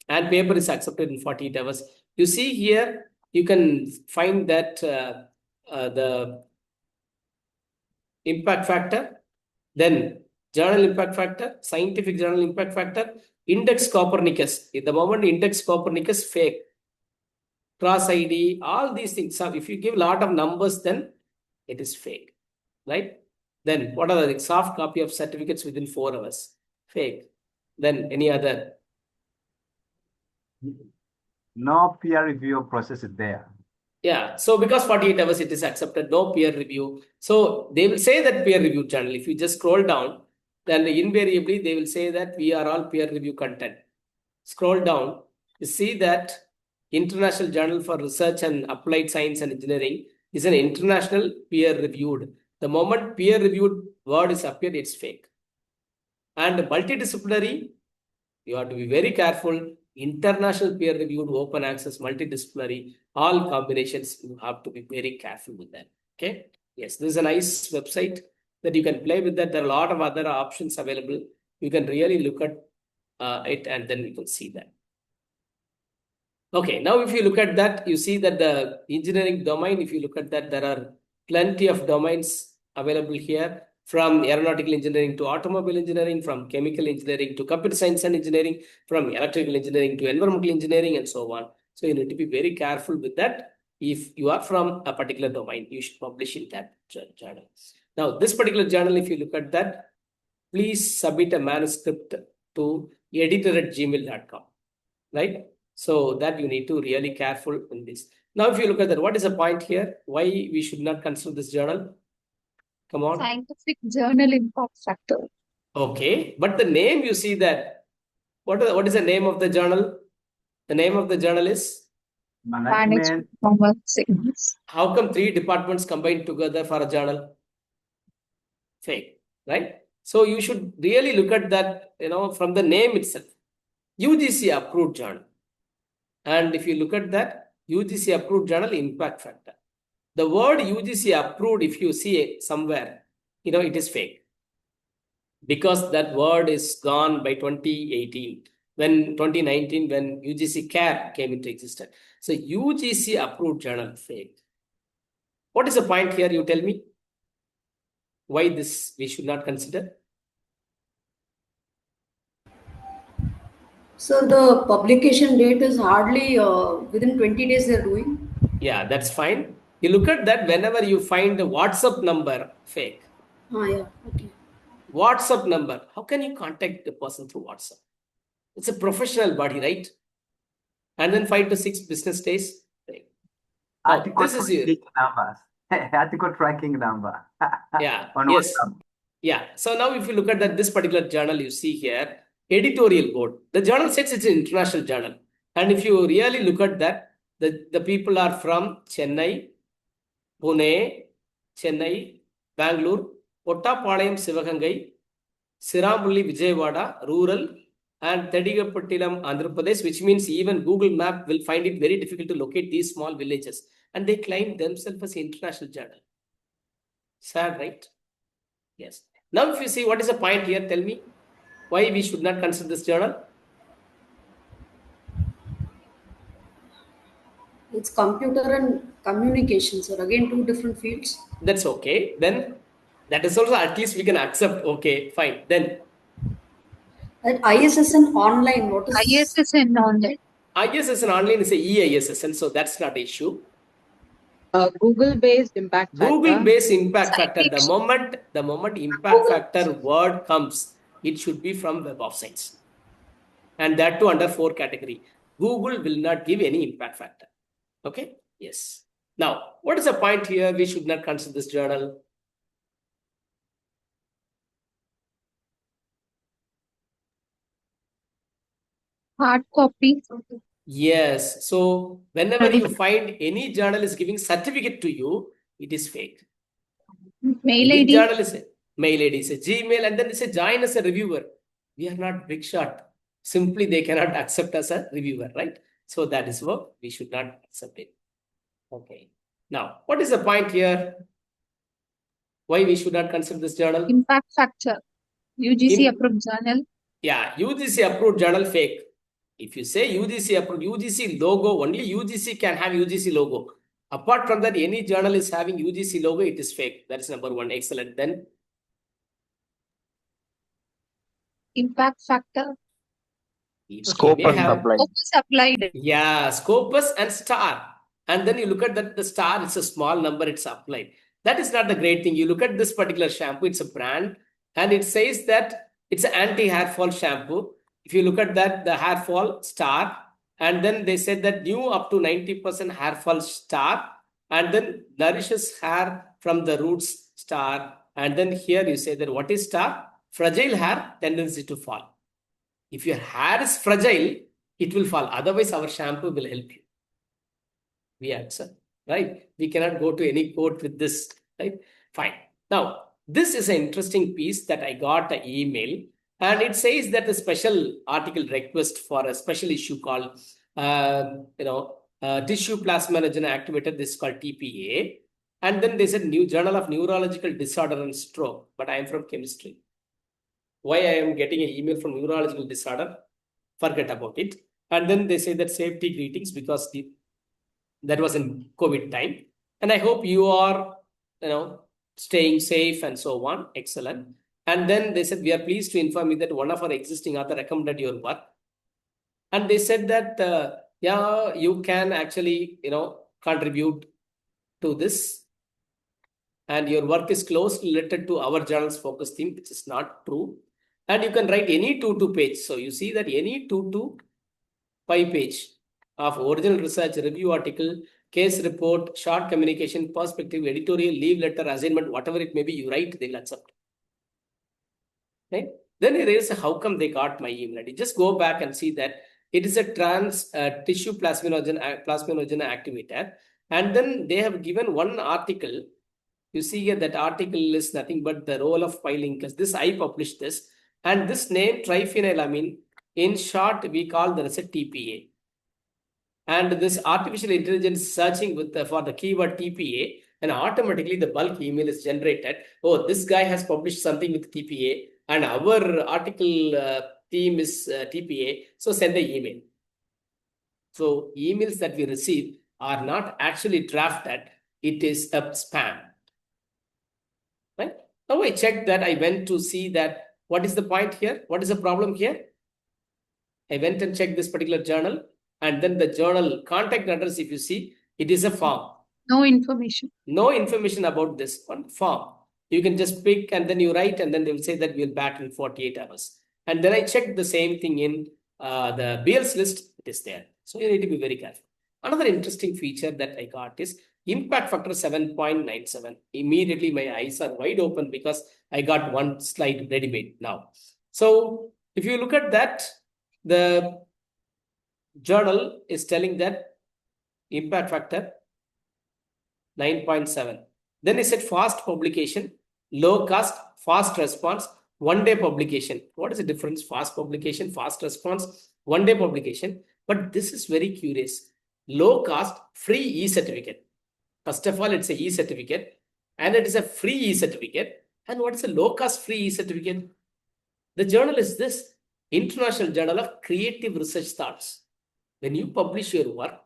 and paper is accepted in 48 hours. You see here, you can find that the impact factor. Then journal impact factor, scientific journal impact factor, index Copernicus. At the moment, index Copernicus fake. Cross ID, all these things. So if you give a lot of numbers, then it is fake, right? Then what are the soft copy of certificates within 4 hours? Fake. Then any other? No peer review process is there. Yeah. So because 48 hours it is accepted, no peer review. So they will say that peer review journal. If you just scroll down, then invariably they will say that we are all peer review content. Scroll down, you see that International Journal for Research and Applied Science and Engineering is an international peer reviewed. The moment peer reviewed word is appeared, it's fake. And multidisciplinary, you have to be very careful. International peer reviewed, open access, multidisciplinary, all combinations, you have to be very careful with that. Okay. Yes, this is a nice website that you can play with that. There are a lot of other options available. You can really look at it and then we can see that. Okay, now if you look at that, you see that the engineering domain, if you look at that, there are plenty of domains available here, from aeronautical engineering to automobile engineering, from chemical engineering to computer science and engineering, from electrical engineering to environmental engineering, and so on. So you need to be very careful with that. If you are from a particular domain, you should publish in that journal. Now, this particular journal, if you look at that, please submit a manuscript to editor@gmail.com, right? So that you need to really careful in this. Now, if you look at that, what is the point here? Why we should not consider this journal? Come on. Scientific journal impact factor. Okay, but the name, you see that. What is the name of the journal? The name of the journal is? Management. Signals. How come 3 departments combined together for a journal? Fake, right? So you should really look at that, from the name itself. UGC approved journal. And if you look at that, UGC approved journal impact factor. The word UGC approved, if you see it somewhere, it is fake. Because that word is gone by 2018, 2019, when UGC CARE came into existence. So UGC approved journal, fake. What is the point here? You tell me. Why this we should not consider? So the publication date is hardly within 20 days they're doing. Yeah, that's fine. You look at that whenever you find the WhatsApp number, fake. Yeah, okay. WhatsApp number. How can you contact the person through WhatsApp? It's a professional body, right? And then 5 to 6 business days. This is your numbers. Article tracking number. Yeah. Yes. Yeah. So now if you look at that, this particular journal you see here, editorial board. The journal says it's an international journal. And if you really look at that, the people are from Chennai, Pune, Chennai, Bangalore, Ottapalayam, Sivagangai, Sirambulli, Vijayawada, rural, and Tedigapatillam, Andhra Pradesh, which means even Google Map will find it very difficult to locate these small villages. And they claim themselves as an international journal. Sad, right? Yes. Now, if you see what is the point here, tell me why we should not consider this journal. It's computer and communications, sir. Again, 2 different fields. That's okay. Then that is also, at least we can accept. Okay, fine. Then At ISSN online, what is ISSN online? ISSN online is a EISSN, so that's not an issue. Google-based impact factor. Google-based impact factor. The moment impact factor word comes, it should be from Web of Science. And that too under 4 category. Google will not give any impact factor. Okay? Yes. Now, what is the point here? We should not consider this journal. Hard copy. Yes. So whenever you find any journal is giving certificate to you, it is fake. Mail Any ID. journal is a mail ID, is a Gmail, and then it's a join as a reviewer. We are not big shot. Simply they cannot accept as a reviewer, right? So that is what we should not accept it. Okay. Now, what is the point here? Why we should not consider this journal? Impact factor. UGC approved journal. Yeah, UGC approved journal fake. If you say UGC approved, UGC logo, only UGC can have UGC logo. Apart from that, any journal is having UGC logo, it is fake. That is number 1. Excellent. Then Impact factor. Okay, may have Focus applied. Yeah, Scopus and star. And then you look at that the star, it's a small number, it's applied. That is not the great thing. You look at this particular shampoo, it's a brand, and it says that it's an anti-hair fall shampoo. If you look at that, the hair fall star, and then they said that new up to 90% hair fall star, and then nourishes hair from the roots star. And then here you say that what is star? Fragile hair tendency to fall. If your hair is fragile, it will fall. Otherwise, our shampoo will help you. We answer, right? We cannot go to any court with this, right? Fine. Now, this is an interesting piece that I got an email, and it says that the special article request for a special issue called, tissue plasminogen activator. This is called TPA. And then they said New Journal of Neurological Disorder and Stroke, but I am from chemistry. Why I am getting an email from neurological disorder? Forget about it. And then they say that safety greetings because that was in COVID time. And I hope you are, staying safe and so on. Excellent. And then they said, we are pleased to inform you that one of our existing author recommended your work. And they said that, you can actually, contribute to this. And your work is closely related to our journal's focus theme, which is not true. And you can write any 2-2 page. So you see that any 2-5 page of original research, review article, case report, short communication, perspective, editorial, leave letter, assignment, whatever it may be, you write, they'll accept. Right? Then there is how come they got my email ID. Just go back and see that it is a tissue plasminogen activator. And then they have given one article. You see here that article is nothing but the role of piling. This I published this. And this name, triphenylamine, in short, we call the reset TPA. And this artificial intelligence searching for the keyword TPA, and automatically the bulk email is generated. Oh, this guy has published something with TPA, and our article theme is TPA. So send the email. So emails that we receive are not actually drafted. It is a spam. Right? Now I checked that. I went to see that. What is the point here? What is the problem here? I went and checked this particular journal, and then the journal contact address, if you see, it is a form. No information. No information about this one form. You can just pick and then you write, and then they will say that we'll back in 48 hours. And then I checked the same thing in the BL's list. It is there. So you need to be very careful. Another interesting feature that I got is impact factor 7.97. Immediately my eyes are wide open because I got one slide ready-made now. So if you look at that, the journal is telling that impact factor 9.7. Then it said fast publication, low cost, fast response, one-day publication. What is the difference? Fast publication, fast response, one-day publication. But this is very curious. Low cost, free e-certificate. First of all, it's a e-certificate, and it is a free e-certificate. And what is a low-cost free e-certificate? The journal is this, International Journal of Creative Research Thoughts. When you publish your work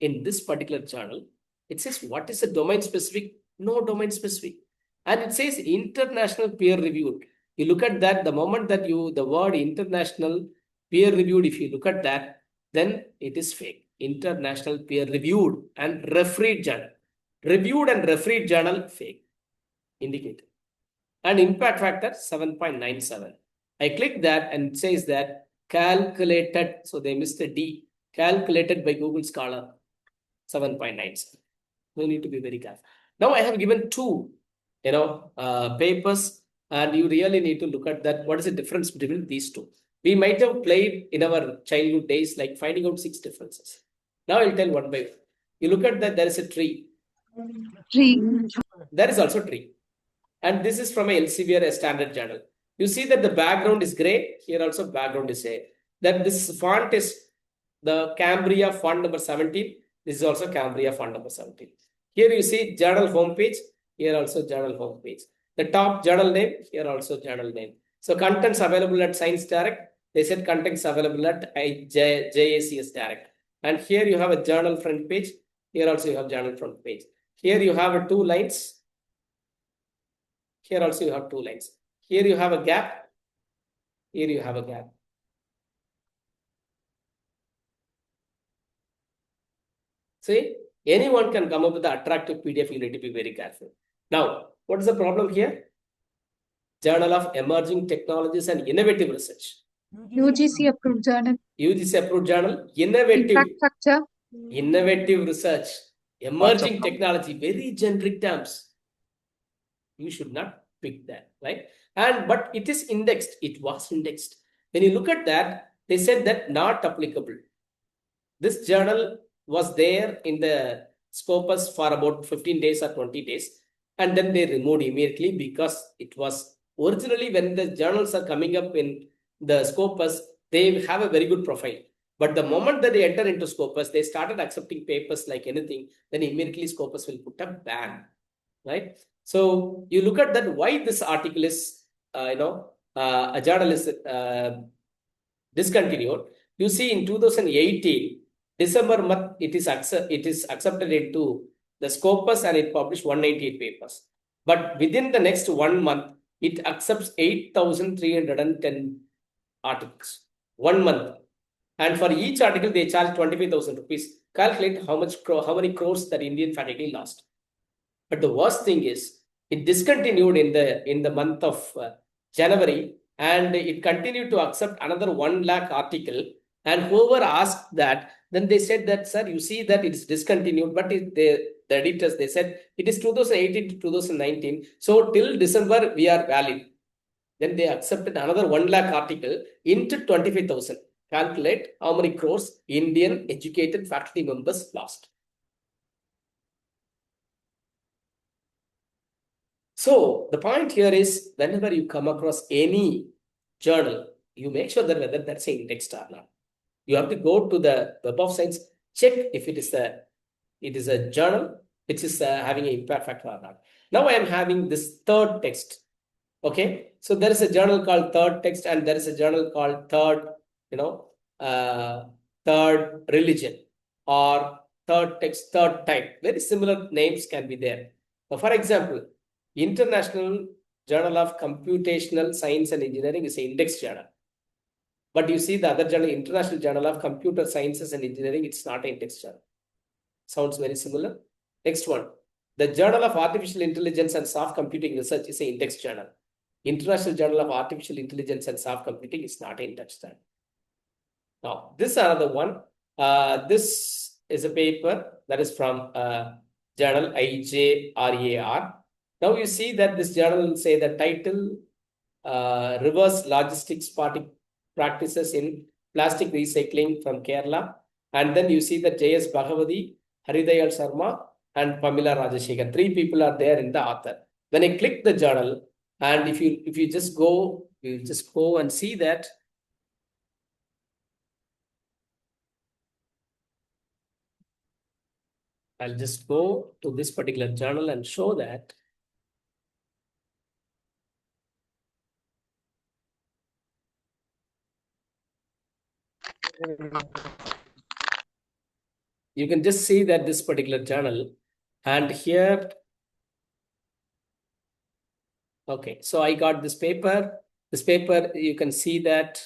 in this particular journal, it says what is a domain specific? No domain specific. And it says international peer reviewed. You look at that, the moment that the word international peer reviewed, if you look at that, then it is fake. International peer reviewed and refereed journal. Reviewed and refereed journal, fake. Indicator. And impact factor 7.97. I click that and it says that calculated. So they missed a D. Calculated by Google Scholar 7.97. We need to be very careful. Now I have given two, papers, and you really need to look at that. What is the difference between these two? We might have played in our childhood days, like finding out 6 differences. Now I'll tell one by one. You look at that, there is a tree. There is also a tree. And this is from a Elsevier, a standard journal. You see that the background is gray. Here also background is gray. That this font is the Cambria font number 17. This is also Cambria font number 17. Here you see journal homepage. Here also journal homepage. The top journal name. Here also journal name. So contents available at Science Direct. They said contents available at JACS Direct. And here you have a journal front page. Here also you have journal front page. Here you have 2 lines. Here also you have 2 lines. Here you have a gap. Here you have a gap. See, anyone can come up with the attractive PDF. You need to be very careful. Now, what is the problem here? Journal of Emerging Technologies and Innovative Research. UGC approved journal. UGC approved journal. Innovative research. Emerging technology. Very generic terms. You should not pick that, right? But it is indexed. It was indexed. When you look at that, they said that not applicable. This journal was there in the Scopus for about 15 days or 20 days. And then they removed immediately because it was originally when the journals are coming up in the Scopus, they have a very good profile. But the moment that they enter into Scopus, they started accepting papers like anything, then immediately Scopus will put a ban, right? So you look at that, why this article is, a journal is discontinued. You see in 2018, December month, it is accepted into the Scopus and it published 198 papers. But within the next 1 month, it accepts 8,310 articles. 1 month. And for each article, they charge 25,000 rupees. Calculate how many crores that Indian faculty lost. But the worst thing is, it discontinued in the month of January, and it continued to accept another 1 lakh article. And whoever asked that, then they said that, sir, you see that it's discontinued, but the editors, they said it is 2018 to 2019. So till December, we are valid. Then they accepted another 1 lakh article into 25,000. Calculate how many crores Indian educated faculty members lost. So the point here is, whenever you come across any journal, you make sure that whether that's indexed or not. You have to go to the Web of Science, check if it is a journal which is having an impact factor or not. Now I am having this third text. Okay, so there is a journal called Third Text, and there is a journal called Third Religion, or Third Text, Third Type. Very similar names can be there. Now, for example, International Journal of Computational Science and Engineering is an index journal. But you see the other journal, International Journal of Computer Sciences and Engineering, it's not an index journal. Sounds very similar. Next one, the Journal of Artificial Intelligence and Soft Computing Research is an index journal. International Journal of Artificial Intelligence and Soft Computing is not an index journal. Now, this is another one. This is a paper that is from journal IJRAR. Now you see that this journal will say the title, Reverse Logistics Practices in Plastic Recycling from Kerala. And then you see that J.S. Bhagavati, Haridayal Sharma, and Pamela Rajashekar. 3 people are there in the author. When I click the journal, and if you just go, you just go and see that. I'll just go to this particular journal and show that. You can just see that this particular journal, and here, okay, so I got this paper. This paper, you can see that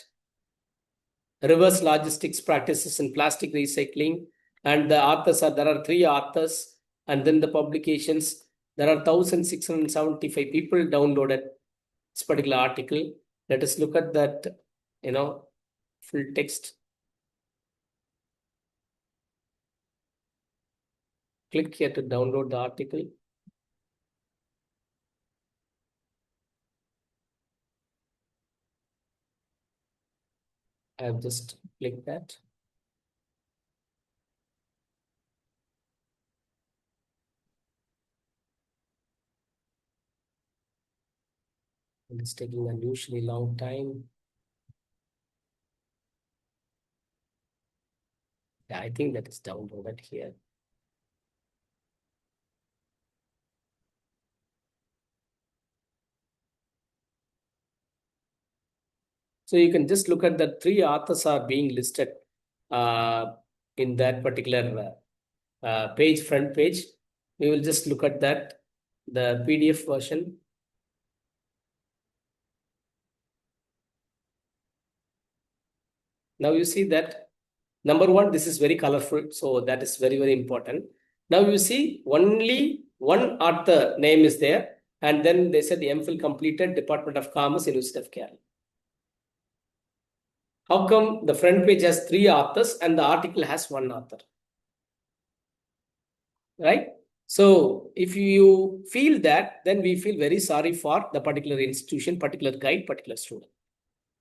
reverse logistics practices in plastic recycling, and the authors there are 3 authors, and then the publications, there are 1,675 people downloaded this particular article. Let us look at that, full text. Click here to download the article. I've just clicked that. It's taking an unusually long time. Yeah, I think that is downloaded here. So you can just look at the 3 authors are being listed in that particular page, front page. We will just look at that, the PDF version. Now you see that number one, this is very colorful. So that is very, very important. Now you see only one author name is there. And then they said the MPhil completed Department of Commerce, University of Kerala. How come the front page has 3 authors and the article has 1 author? Right? So if you feel that, then we feel very sorry for the particular institution, particular guide, particular student.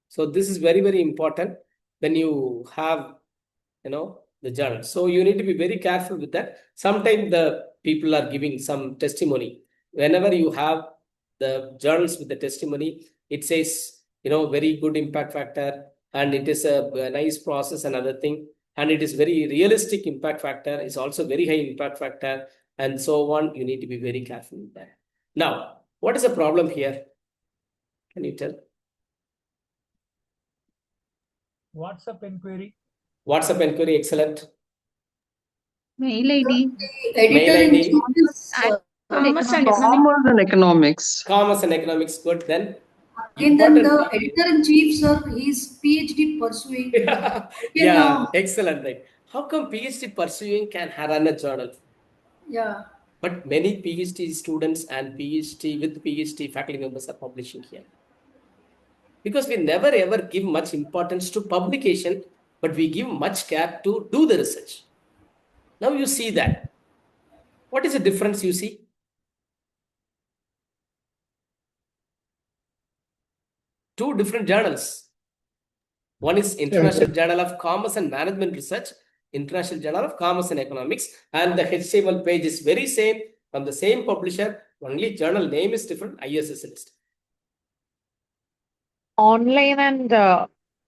So this is very, very important when you have, the journal. So you need to be very careful with that. Sometimes the people are giving some testimony. Whenever you have the journals with the testimony, it says, very good impact factor, and it is a nice process, another thing. And it is very realistic impact factor. It's also very high impact factor, and so on. You need to be very careful with that. Now, what is the problem here? Can you tell? WhatsApp inquiry. WhatsApp inquiry, excellent. Mail ID. Mail ID. Commerce and Commerce and economics. Commerce and economics, good. Then And then the editor-in-chief, sir, he's PhD pursuing. Yeah, excellent. Right. How come PhD pursuing can run a journal? Yeah. But many PhD students and PhD faculty members are publishing here. Because we never ever give much importance to publication, but we give much care to do the research. Now you see that. What is the difference you see? Two different journals. One is International Journal of Commerce and Management Research, International Journal of Commerce and Economics, and the HTML page is very same from the same publisher. Only journal name is different, ISSN list. Online and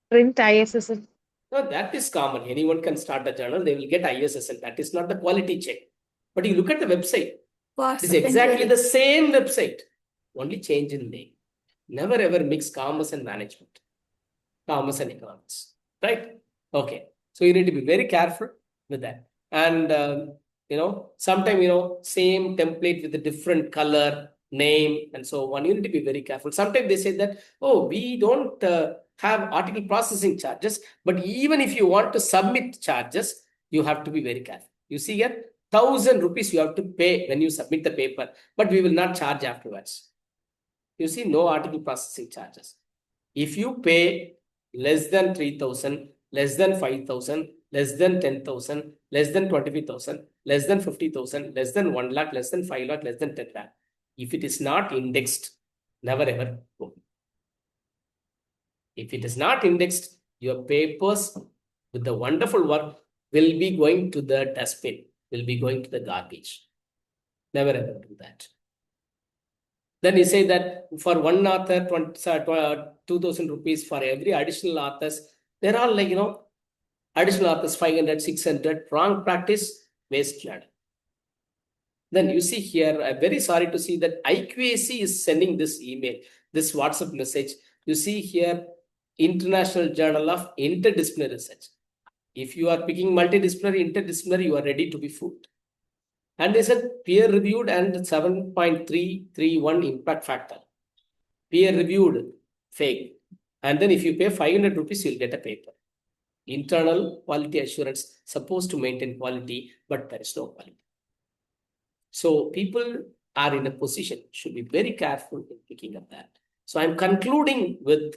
print ISSN. No, that is common. Anyone can start a journal. They will get ISSN. That is not the quality check. But you look at the website. It is exactly the same website. Only change in name. Never ever mix commerce and management. Commerce and economics. Right? Okay. So you need to be very careful with that. And, sometimes, same template with a different color, name, and so on. You need to be very careful. Sometimes they say that, oh, we don't have article processing charges, but even if you want to submit charges, you have to be very careful. You see here, 1,000 rupees you have to pay when you submit the paper, but we will not charge afterwards. You see, no article processing charges. If you pay less than 3,000, less than 5,000, less than 10,000, less than 25,000, less than 50,000, less than 1 lakh, less than 5 lakh, less than 10 lakh. If it is not indexed, never ever go. If it is not indexed, your papers with the wonderful work will be going to the dustbin, will be going to the garbage. Never ever do that. Then you say that for one author, 2,000 rupees for every additional authors. There are additional authors 500, 600, wrong practice, waste journal. Then you see here, I'm very sorry to see that IQAC is sending this email, this WhatsApp message. You see here, International Journal of Interdisciplinary Research. If you are picking multidisciplinary, interdisciplinary, you are ready to be fooled. And they said peer-reviewed and 7.331 impact factor. Peer-reviewed, fake. And then if you pay 500 rupees, you'll get a paper. Internal quality assurance, supposed to maintain quality, but there is no quality. So people are in a position, should be very careful in picking up that. So I'm concluding with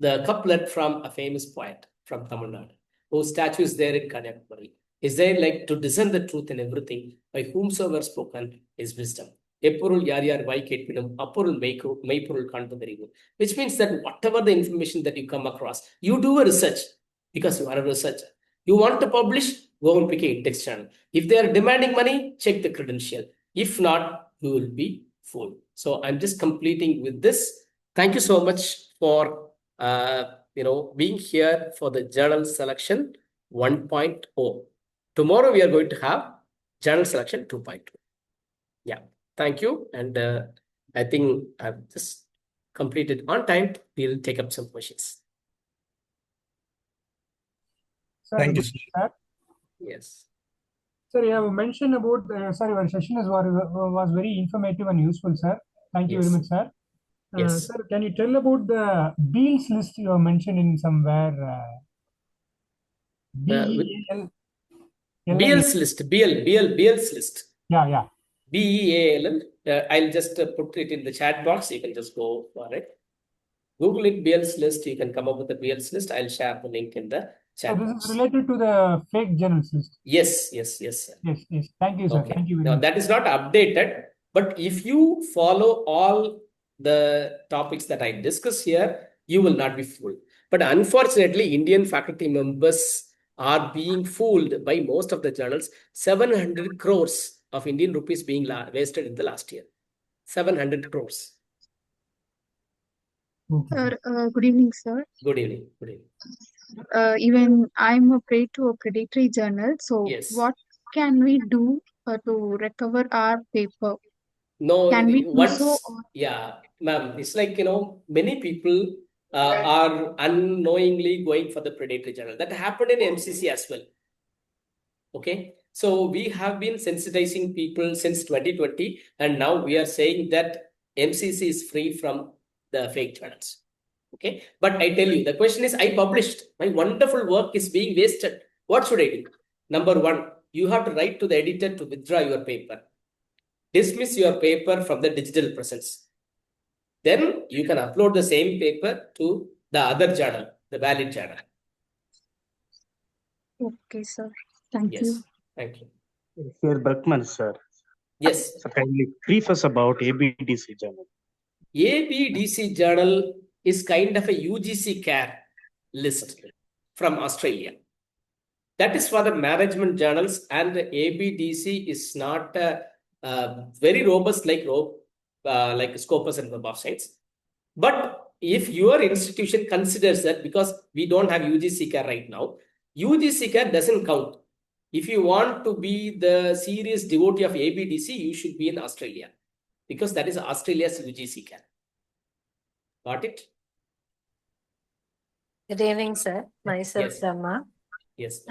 the couplet from a famous poet from Tamil Nadu, whose statue is there in Kanyakumari. Is there like to discern the truth in everything, by whomsoever spoken is wisdom. Epurul yar yar vai ketpidum, apurul meipurul kanpudarivu. Which means that whatever the information that you come across, you do a research because you are a researcher. You want to publish, go and pick a text channel. If they are demanding money, check the credential. If not, you will be fooled. So I'm just completing with this. Thank you so much for being here for the Journal Selection 1.0. Tomorrow we are going to have Journal Selection 2.2. Yeah, thank you. And I think I've just completed on time. We'll take up some questions. Sir, Thank you, sir. Yes. Sir, you have mentioned about, your session was very informative and useful, sir. Thank you very much, sir. Yes. Sir, can you tell about the deals list you have mentioned in somewhere? BEAL. BL's list, BL's list. Yeah. BEALL. I'll just put it in the chat box. You can just go for it. Google it, BL's list. You can come up with the BL's list. I'll share the link in the So chat this box. is related to the fake journals list. Yes. Yes. Thank you, sir. Okay. Thank you very Now much. that is not updated, but if you follow all the topics that I discuss here, you will not be fooled. But unfortunately, Indian faculty members are being fooled by most of the journals. 700 crores of Indian rupees being wasted in the last year. 700 crores. Sir, good evening, sir. Good evening. Good evening. Even I'm a prey to a predatory journal. So, Yes. what can we do to recover our paper? No, Can we do so? yeah, ma'am, it's like, many people are unknowingly going for the predatory journal. That happened in MCC as well. Okay. So we have been sensitizing people since 2020, and now we are saying that MCC is free from the fake journals. Okay. But I tell you, the question is, I published, my wonderful work is being wasted. What should I do? Number one, you have to write to the editor to withdraw your paper. Dismiss your paper from the digital presence. Then you can upload the same paper to the other journal, the valid journal. Okay, sir. Thank you. Thank you. Sir Berkman, sir. Yes. So kindly brief us about ABDC journal. ABDC journal is kind of a UGC CARE list from Australia. That is for the management journals, and the ABDC is not very robust like Scopus and Web of Science. But if your institution considers that, because we don't have UGC CARE right now, UGC CARE doesn't count. If you want to be the serious devotee of ABDC, you should be in Australia, because that is Australia's UGC CARE. Got it? Good evening, sir. Myself, Dhamma. Yes.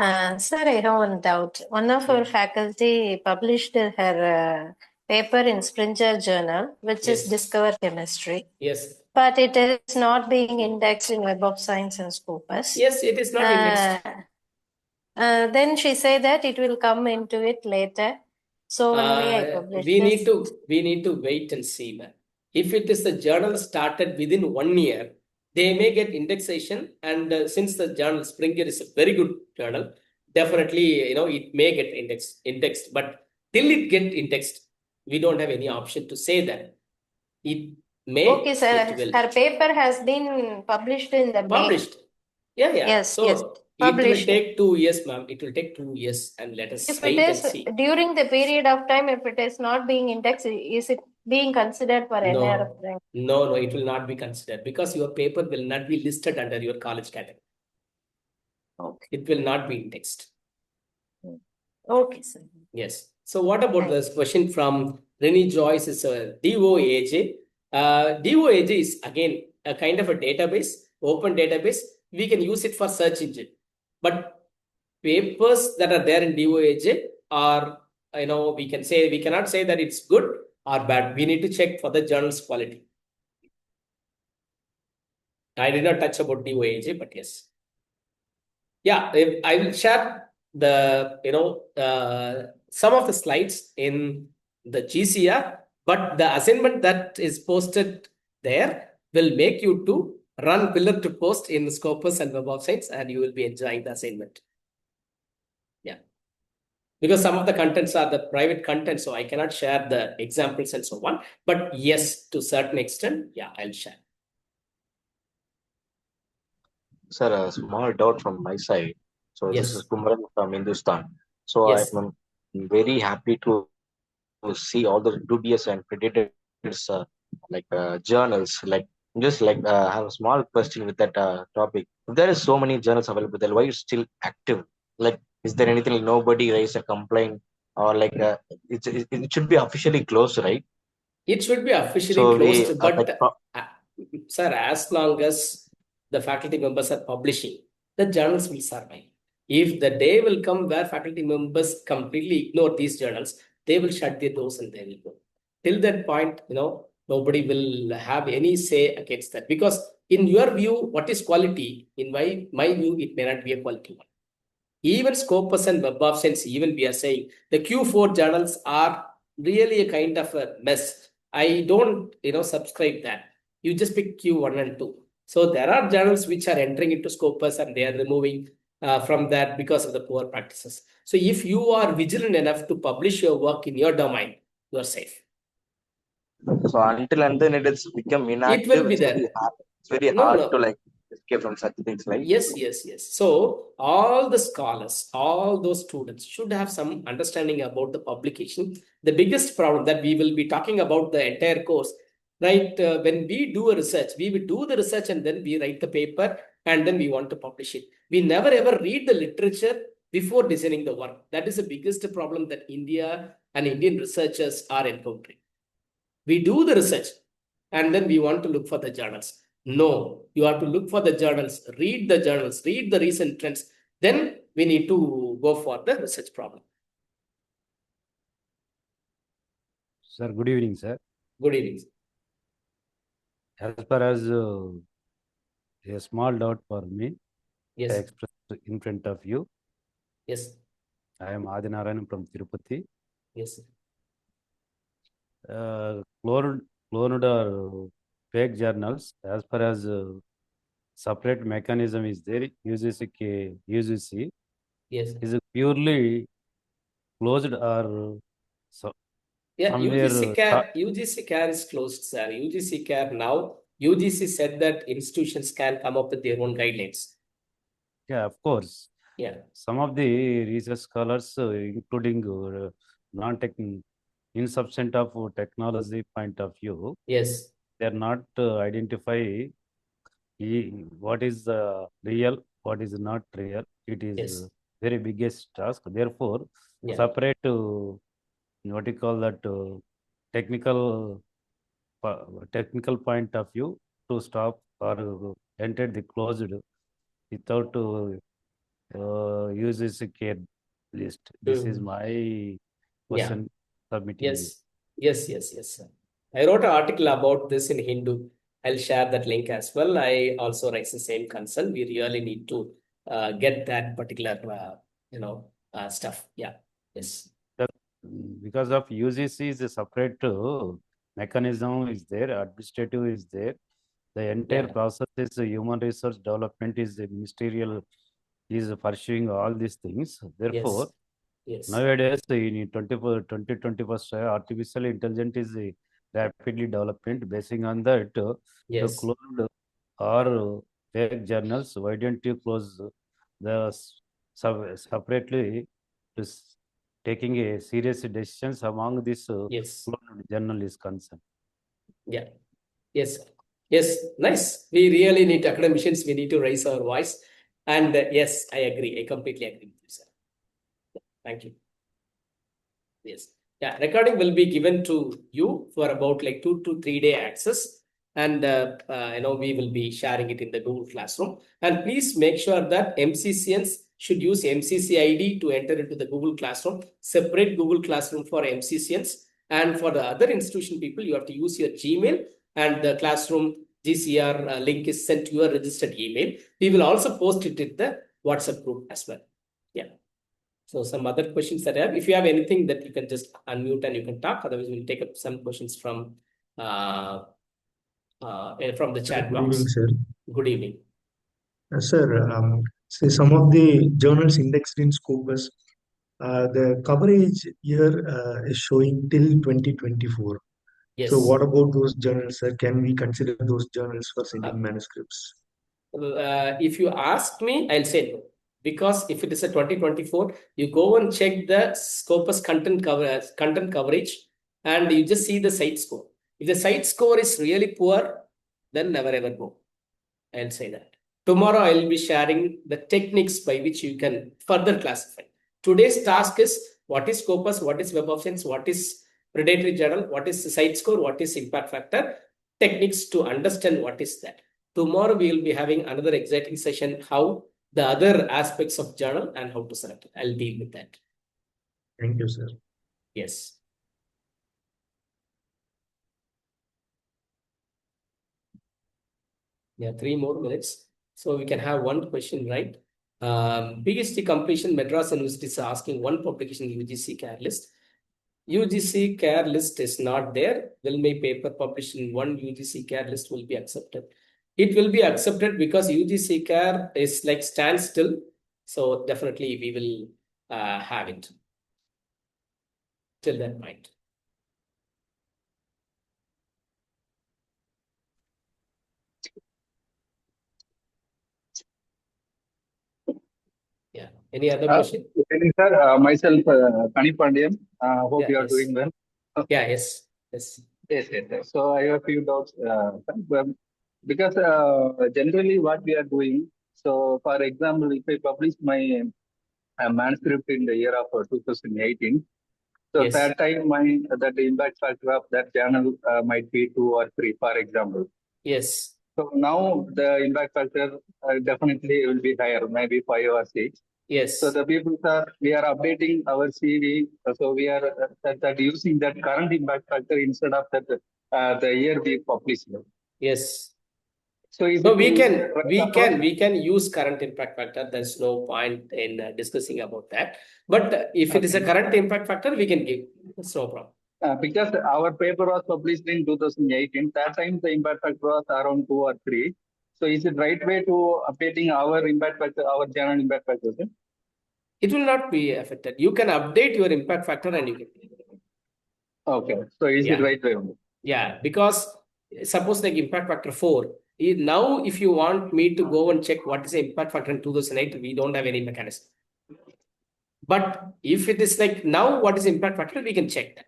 Sir, I have one doubt. One of our faculty published her paper in Springer Journal, which is Discover Chemistry. Yes. But it is not being indexed in Web of Science and Scopus. Yes, it is not indexed. Then she said that it will come into it later. So only I published we need to wait and see, ma'am. If it is the journal started within 1 year, they may get indexation, and since the journal Springer is a very good journal, definitely it may get indexed. But till it get indexed, we don't have any option to say that. It may. Okay, sir. Her paper has been published in the published. Yeah. Yes, so yes. It will take 2 years, ma'am. It will take 2 years, and let us wait and see. During the period of time, if it is not being indexed, is it being considered for NRF rank? No, it will not be considered, because your paper will not be listed under your college category. Okay. It will not be indexed. Okay, sir. Yes. So what about this question from Rennie Joyce? Is a DOAJ. DOAJ is again a kind of a database, open database. We can use it for search engine. But papers that are there in DOAJ are, we cannot say that it's good or bad. We need to check for the journal's quality. I did not touch about DOAJ, but yes. Yeah, I will share the, some of the slides in the GCR, but the assignment that is posted there will make you to run pillar to post in Scopus and Web of Science, and you will be enjoying the assignment. Yeah. Because some of the contents are the private content, so I cannot share the examples and so on. But yes, to a certain extent, yeah, I'll share. Sir, a small doubt from my side. So this is Kumaran from Hindustan. So I'm very happy to see all the dubious and predators journals. I have a small question with that topic. If there is so many journals available, then why is it still active? Is there anything nobody raised a complaint, or it should be officially closed, right? It should be officially closed, but sir, as long as the faculty members are publishing, the journals will survive. If the day will come where faculty members completely ignore these journals, they will shut their doors and they will go. Till that point, nobody will have any say against that. Because in your view, what is quality? In my view, it may not be a quality one. Even Scopus and Web of Science, even we are saying the Q4 journals are really a kind of a mess. I don't, subscribe that. You just pick Q1 and 2. So there are journals which are entering into Scopus and they are removing from that because of the poor practices. So if you are vigilant enough to publish your work in your domain, you are safe. So until and then it is become inactive, It will be it's very there. hard. It's very No, hard no. to like escape from such things, right? Yes. So all the scholars, all those students should have some understanding about the publication. The biggest problem that we will be talking about the entire course, right? When we do a research, we will do the research and then we write the paper and then we want to publish it. We never ever read the literature before designing the work. That is the biggest problem that India and Indian researchers are encountering. We do the research and then we want to look for the journals. No, you have to look for the journals, read the recent trends. Then we need to go for the research problem. Sir, good evening, sir. Good evening. As far as a small doubt for me, yes, I expressed in front of you. Yes. I am Adinarayan from Tirupati. Yes. Cloned or fake journals, as far as separate mechanism is there, UGC, yes, is purely closed or yeah, somewhere UGC CAR is closed, sir. UGC CAR now, UGC said that institutions can come up with their own guidelines. Yeah, of course. Yeah. Some of the research scholars, including non-technical, insufficient of technology point of view, yes, they are not identify what is real, what is not real. It is yes, very biggest task. Therefore, yeah, separate what you call that technical point of view to stop or enter the closed without uses a care list. This is my question submitting you. Yes, sir. I wrote an article about this in Hindu. I'll share that link as well. I also raise the same concern. We really need to get that particular, stuff. Yeah. Yes. Because of UGC is a separate mechanism is there, administrative is there. The entire process is human resource development is ministerial, is pursuing all these things. Therefore, nowadays in 2021st, artificial intelligence is rapidly development. Basing on that, to close or fake journals, why don't you close the separately to taking a serious decisions among this journal is concerned? Yeah. Yes. Nice. We really need academicians. We need to raise our voice. And yes, I agree. I completely agree with you, sir. Thank you. Yes. Yeah. Recording will be given to you for about like 2 to 3 day access. And, we will be sharing it in the Google Classroom. And please make sure that MCCNs should use MCC ID to enter into the Google Classroom. Separate Google Classroom for MCCNs. And for the other institution people, you have to use your Gmail, and the classroom GCR link is sent to your registered email. We will also post it in the WhatsApp group as well. Yeah. So some other questions that I have. If you have anything that you can just unmute and you can talk. Otherwise, we'll take up some questions from the chat box. Good evening, sir. Good evening. Sir, say some of the journals indexed in Scopus, the coverage here is showing till 2024. Yes. So what about those journals, sir? Can we consider those journals for sending manuscripts? If you ask me, I'll say no. Because if it is a 2024, you go and check the Scopus content coverage and you just see the site score. If the site score is really poor, then never ever go. I'll say that. Tomorrow, I'll be sharing the techniques by which you can further classify. Today's task is what is Scopus, what is Web of Science, what is predatory journal, what is the site score, what is impact factor, techniques to understand what is that. Tomorrow, we will be having another exciting session, how the other aspects of journal and how to select it. I'll deal with that. Thank you, sir. Yes. Yeah, 3 more minutes. So we can have one question, right? PhD completion, Madras University is asking one publication UGC care list. UGC care list is not there. Will my paper published in one UGC care list will be accepted? It will be accepted because UGC care is like standstill. So definitely we will have it till that point. Yeah. Any other question? Good evening, sir. Myself, Kani Pandian. Hope Yeah, you are yes. doing well. Yeah, yes. Yes. Yes, yes, yes. So I have a few doubts. Because generally what we are doing, so for example, if I publish my manuscript in the year of 2018, so Yes. that time that the impact factor of that journal might be 2 or 3, for example. Yes. So now the impact factor definitely will be higher, maybe 5 or 6. Yes. So the people we are updating our CV. So we are that using that current impact factor instead of that the year we published. Yes. So is So it we right can use current impact factor. There's no point in discussing about that. But if it is a current impact factor, we can give. That's no problem. Because our paper was published in 2018, that time the impact factor was around 2 or 3. So is it right way to updating our impact factor, our journal impact factor? It will not be affected. You can update your impact factor and you can. Okay. So is it right way? Yeah, because suppose like impact factor 4. Now, if you want me to go and check what is the impact factor in 2008, we don't have any mechanism. But if it is like now, what is impact factor, we can check that.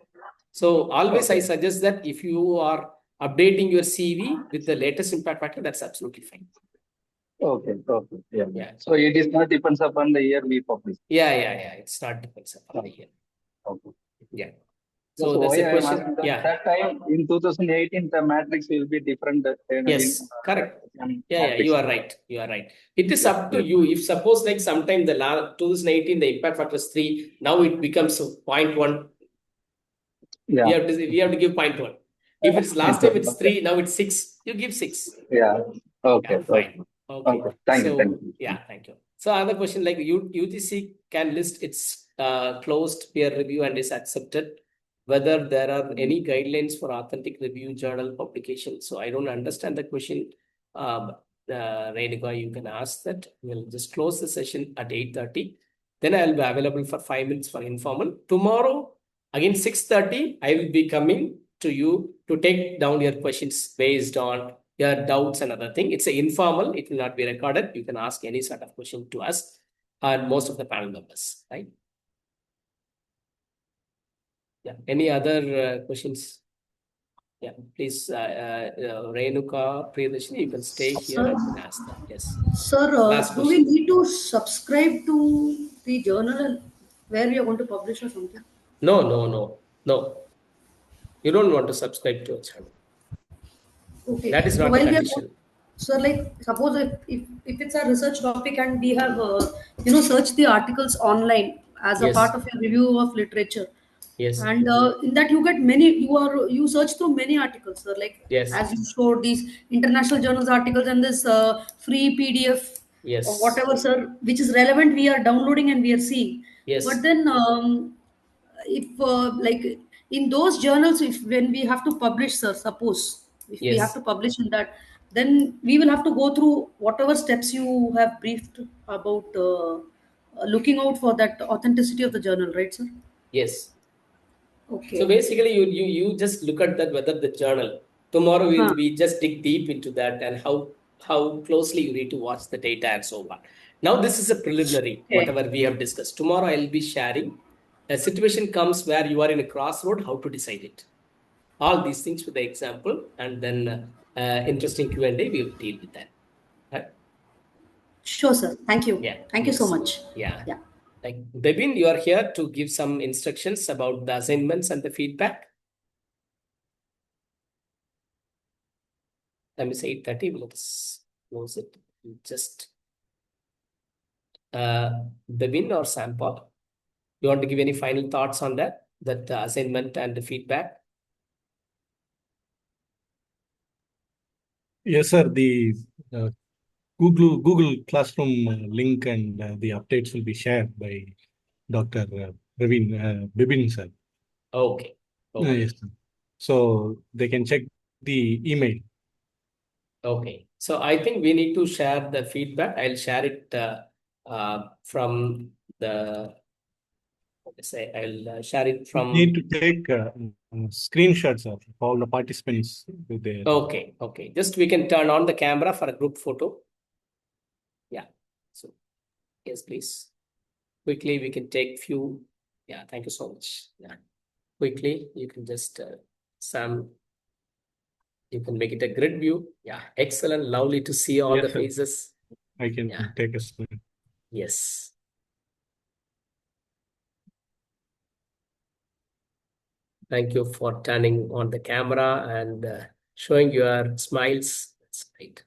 So always I suggest that if you are updating your CV with the latest impact factor, that's absolutely fine. Okay. Okay. Yeah. So it is not depends upon the year we publish. Yeah. It's not depends upon the year. Okay. Yeah. So that's why a I am question. asking that, that time in 2018 the matrix will be different. Yes, correct. Yeah, matrix. you are right. You are right. It is up to you. If suppose like sometime the 2018 the impact factor was 3, now it becomes 0.1. Yeah. We have to give 0.1. If it's last time it's 3, now it's 6. You give 6. Yeah. Okay. Yeah, fine. Okay. Thank you. Yeah, thank you. So other question like UGC can list its closed peer review and is accepted. Whether there are any guidelines for authentic review journal publication. So I don't understand the question. Renuka, you can ask that. We'll just close the session at 8:30. Then I'll be available for 5 minutes for informal. Tomorrow, again 6:30, I will be coming to you to take down your questions based on your doubts and other thing. It's an informal. It will not be recorded. You can ask any sort of question to us and most of the panel members, right? Yeah. Any other questions? Yeah, please, Renuka, Priyadashini, you can stay here and ask that. Yes. Sir, do we need to subscribe to the journal where we are going to publish or something? No. You don't want to subscribe to a channel. Okay. That is not a condition. Sir, like suppose if it's a research topic and we have searched the articles online as a part of your review of literature. Yes. And in that you get you search through many articles, sir. Like as you showed these international journals articles and this free PDF or whatever, sir, which is relevant, we are downloading and we are seeing. Yes. But then if like in those journals, if when we have to publish, sir, suppose if we have to publish in that, then we will have to go through whatever steps you have briefed about looking out for that authenticity of the journal, right, sir? Yes. Okay. So basically, you just look at that whether the journal. Tomorrow we just dig deep into that and how closely you need to watch the data and so on. Now this is a preliminary, whatever we have discussed. Tomorrow I'll be sharing. A situation comes where you are in a crossroad, how to decide it. All these things with the example, and then interesting Q&A, we will deal with that. Right? Sure, sir. Thank you. Yeah. Thank you so much. Yeah. Like Devin, you are here to give some instructions about the assignments and the feedback. Let me say 8:30. Let's close it. Just Devin or Sampal, you want to give any final thoughts on that assignment and the feedback? Yes, sir. The Google Classroom link and the updates will be shared by Dr. Bibin sir. Okay. Okay. Yes, sir. So they can check the email. Okay. So I think we need to share the feedback. I'll share it from the, let's say, I'll share it We from. need to take screenshots of all the participants with their. Okay. Okay. Just we can turn on the camera for a group photo. Yeah. So yes, please. Quickly, we can take few. Yeah. Thank you so much. Yeah. Quickly, you can just Sam. You can make it a grid view. Yeah. Excellent. Lovely to see all the Yes, sir. faces. I can Yeah. take a screen. Yes. Thank you for turning on the camera and showing your smiles. That's great.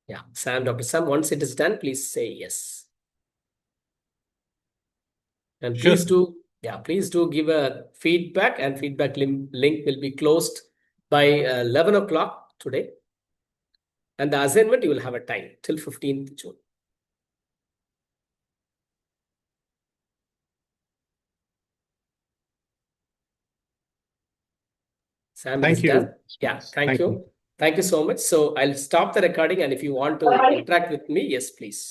Yeah, Sam, Dr. Sam, once it is done, please say yes. And Sure. please do give a feedback, and feedback link will be closed by 11 o'clock today. And the assignment, you will have a time till 15th June. Sam, it is done. Yeah, thank you. Thank you so much. So I'll stop the recording, and if you want to interact with me, yes, please.